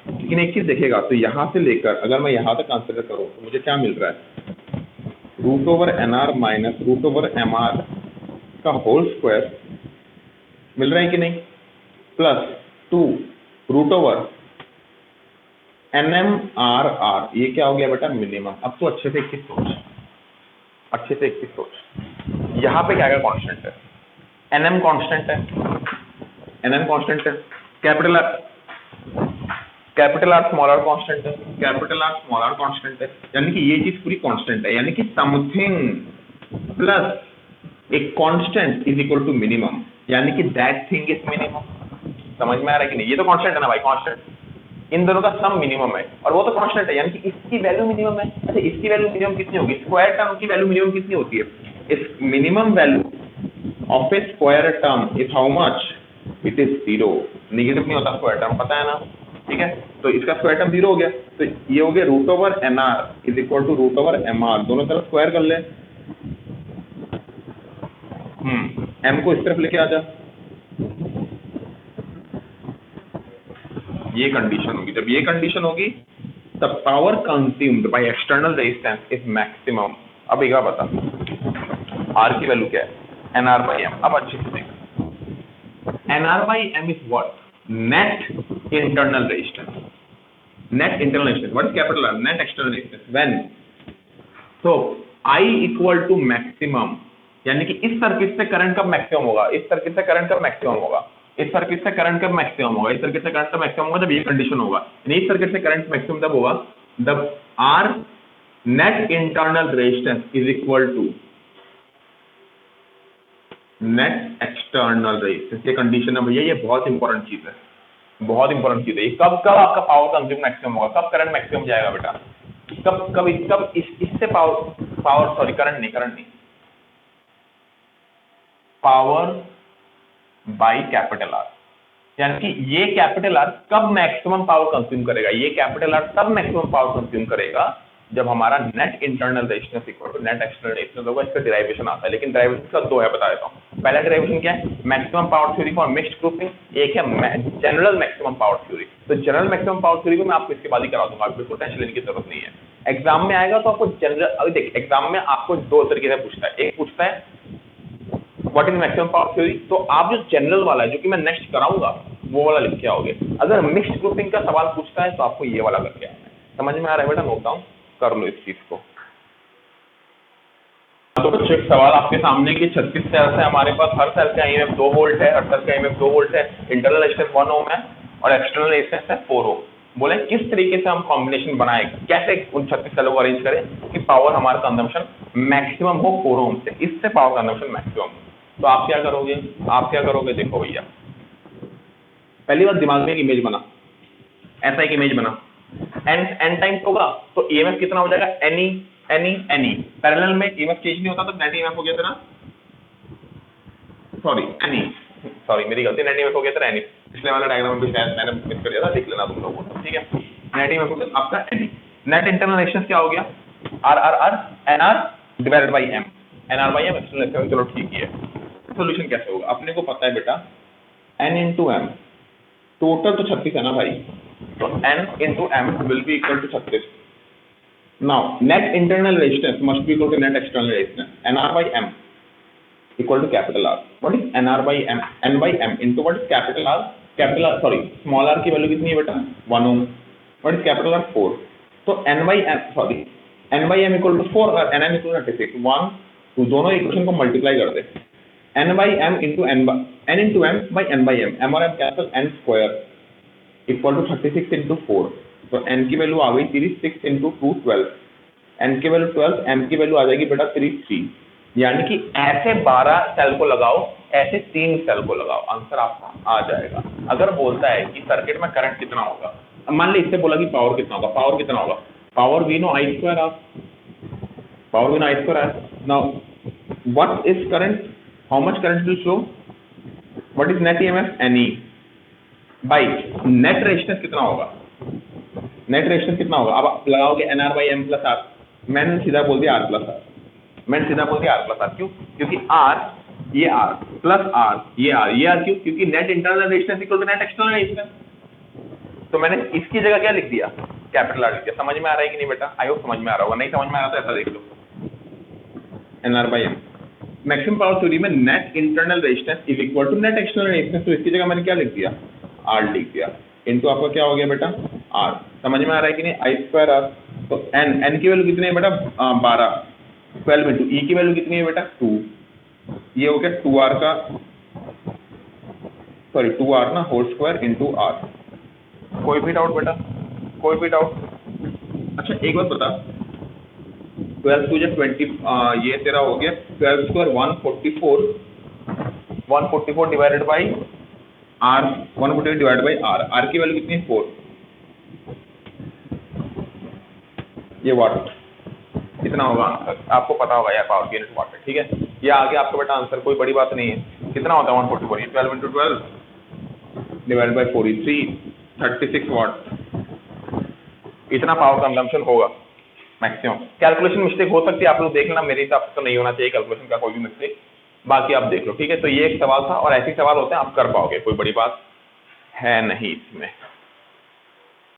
लेकिन एक चीज देखेगा, तो यहाँ से लेकर अगर मैं यहाँ तक कंसीडर करूँ तो मुझे क्या मिल रहा है? Root over NR minus root over MR का होल स्क्वायर मिल रहा है कि नहीं, प्लस 2 रूट ओवर NMRR. ये क्या हो गया बेटा? मिनिमम. अब तो अच्छे से एक चीज सोच, यहाँ पे क्या क्या कांस्टेंट है? NM कांस्टेंट है, capital R small r constant है, यानी कि ये चीज पूरी कांस्टेंट है. यानी कि समथिंग प्लस एक constant is equal to minimum, यानी कि दैट थिंग इज मिनिमम. समझ में आ रहा है कि नहीं? ये तो कांस्टेंट है ना भाई, कांस्टेंट इन दोनों का सम मिनिमम है और वो तो कांस्टेंट है, यानी कि इसकी वैल्यू मिनिमम है। अच्छा, इसकी वैल्यू मिनिमम कितनी होगी? स्क्वायर टर्म की वैल्यू मिनिमम कितनी होती है? इस minimum value of A square term is how much? It is 0। Negative नहीं होता स्क्वायर टर्म, पता है ना? ठीक है, तो इसका स्क्वायर टर्म 0 हो गया, तो ये हो गया root over N R is equal to root over M R, दोनों तरफ स्क्वायर कर ले। एम को इस तरफ लेके आ जा, ये कंडीशन होगी। जब ये कंडीशन होगी तब power consumed by external resistance is maximum. अब एक बार बता, आर की वैल्यू क्या है? N R by M. अब अच्छे से देख, N R by M is what? Net internal resistance. Net internal resistance, what is capital R? Net external resistance. When तो आई इक्वल टू मैक्सिमम, यानी कि इस सर्किट से करंट कब मैक्सिमम होगा? इस सर्किट से करंट कब मैक्सिमम होगा? इस सर्किट से करंट कब मैक्सिमम होगा? इस सर्किट से करंट कब मैक्सिमम होगा? जब ये कंडीशन होगा। यानी इस सर्किट से करंट मैक्सिमम तब होगा जब R net internal resistance is equal to net external resistance. ये कंडीशन है भैया, ये बहुत इंपॉर्टेंट चीज है, बहुत इंपॉर्टेंट चीज है। कब कब आपका पावर कंज्यूम मैक्सिमम होगा? कब करंट मैक्सिमम जाएगा बेटा? कब इससे पावर सॉरी करंट नहीं, पावर बाई कैपिटल आर। यानी कि ये कैपिटल आर कब मैक्सिमम पावर कंज्यूम करेगा? ये कैपिटल आर तब मैक्सिमम पावर कंज्यूम करेगा जब हमारा net internal resistance equal to net external resistance होगा। इसका डिराइवेशन आता है, लेकिन डिराइवेशन का दो है, बता देता हूँ। पहला डिराइवेशन क्या है? Maximum power theory for mixed grouping, एक है जनरल मैक्सिमम पावर थ्योरी। तो जनरल मैक्सिमम पावर थ्योरी को मैं आपको इसके बाद ही करा दूंगा, बिल्कुल टेंशन लेने की जरूरत नहीं है। एग्जाम में आएगा तो आपको जनरल, अभी देख एग्जाम में आपको दो तरीके से पूछता है। एक पूछता है what is maximum power theory, तो आप जो जनरल वाला है जो कि मैं नेक्स्ट कराऊंगा वो वाला लिख के आओगे। अगर मिक्स्ड ग्रुपिंग का सवाल पूछता है तो आपको ये वाला करके आना है। समझ में आ रहा है बेटा? नोट डाउन कर लो इस चीज को। तो कुछ सवाल आपके सामने की 36 सेल्स है हमारे पास, हर सेल का ईएमएफ 2 वोल्ट है, हर सेल का ईएमएफ 2 वोल्ट है, इंटरनल रेजिस्टेंस 1 ओम है और एक्सटर्नल रेजिस्टेंस है 4 ओम। बोले किस तरीके से हम कॉम्बिनेशन बनाए, कैसे उन 36 सेलों को अरेंज करें कि पावर हमारा कंजम्पशन मैक्सिमम हो 4 ओम से, इससे पावर कंजम्पशन मैक्सिमम हो। तो आप क्या करोगे? देखो भैया, पहली बात दिमाग में एक इमेज बना, ऐसा एक इमेज बना, एन टाइम्स होगा तो ईएमएफ कितना हो जाएगा? एनी। पैरेलल में ईएमएफ चेंज नहीं होता तो नेट ईएमएफ हो गया तेरा, सॉरी मेरी गलती, नेट ईएमएफ हो गया तेरा एनी। पिछले वाला डायग्राम में भी शायद मैंने मिस कर दिया था, देख लेना तुम लोगों को, ठीक है? नेट ईएमएफ हो गया आपका एनी। नेट इंटरनल रेजिस्टेंस क्या हो गया? R N R divided by M, N R by M external resistance. चलो ठीक ही है। सोल्यूशन कैसे होगा? अपने को पता है बेटा, एन इंटू एम, टोटल तो 36 है ना भाई, तो N into M will be equal to 36। Now net internal resistance must be equal to net external resistance, N R by M equal to capital R. What is N R by M? N by M into what is capital R? Capital R sorry small R की value कितनी है बेटा? 1 ohm. What is capital R? 4। तो N by M sorry N by M equal to 4 और N M equal to 36। 1 2 दोनों equation को multiply कर दे, n by m into n into m by n by m, m और m cancel, n square equal to 36 into 4। तो n की वैल्यू आ गई 36 इंटू 2 12, n की वैल्यू 12, m की वैल्यू आ जाएगी बेटा 33। यानी कि ऐसे 12 सेल को लगाओ, ऐसे 3 सेल को लगाओ, आंसर आपका आ जाएगा। अगर बोलता है कि सर्किट में करंट कितना होगा, मान ली इससे बोला कि पावर कितना होगा, power we know I square R, now what is current? How much current will flow? What is net EMF? NE by net resistance कितना होगा? अब आप लगाओगे NR by M plus R। मैंने सीधा बोल दिया R plus R। क्यों? क्योंकि R ये R प्लस R ये R क्यों? क्योंकि net internal resistance equal to net external resistance. तो मैंने इसकी जगह क्या लिख दिया? कैपिटल R लिख दिया। समझ में आ रहा है कि नहीं बेटा? आई होप समझ में आ रहा होगा, नहीं समझ में आ रहा तो ऐसा देख लो, NR by M। Maximum power theory में net internal resistance is equal to net external resistance, तो इसकी जगह मैंने क्या लिख दिया? R लिख दिया, इनटू आपका क्या हो गया बेटा? R। समझ में आ रहा है कि नहीं? I square R। तो n की वैल्यू कितनी है बेटा? 12, 12 इंटू E की वैल्यू कितनी है बेटा? 2। ये हो गया 2R का सॉरी 2R ना होल स्क्वायर इंटू R। कोई भी डाउट बेटा? अच्छा एक बात बता, 12 टू 20 ये तेरा हो गया 12 square 144 divided by R 148 divide by R की वैल्यू कितनी है 4, ये वाट कितना होगा आंसर, आपको पता होगा यार पावर की यूनिट वाट है, ठीक है। ये आगे आपका बेटा आंसर, कोई बड़ी बात नहीं है। कितना होता है 144, ये 12 इंटू 12 डिवाइड बाई 43, 36 वाट, इतना पावर कंजम्पशन होगा मैक्सिमम। कैलकुलेशन मिस्टेक हो सकती है, आप लोग देख लेना, मेरे हिसाब से तो नहीं होना चाहिए कैलकुलेशन का कोई भी मिस्टेक, बाकी आप देख लो, ठीक है। तो ये एक सवाल था और ऐसे सवाल होते हैं आप कर पाओगे, कोई बड़ी बात है नहीं इसमें।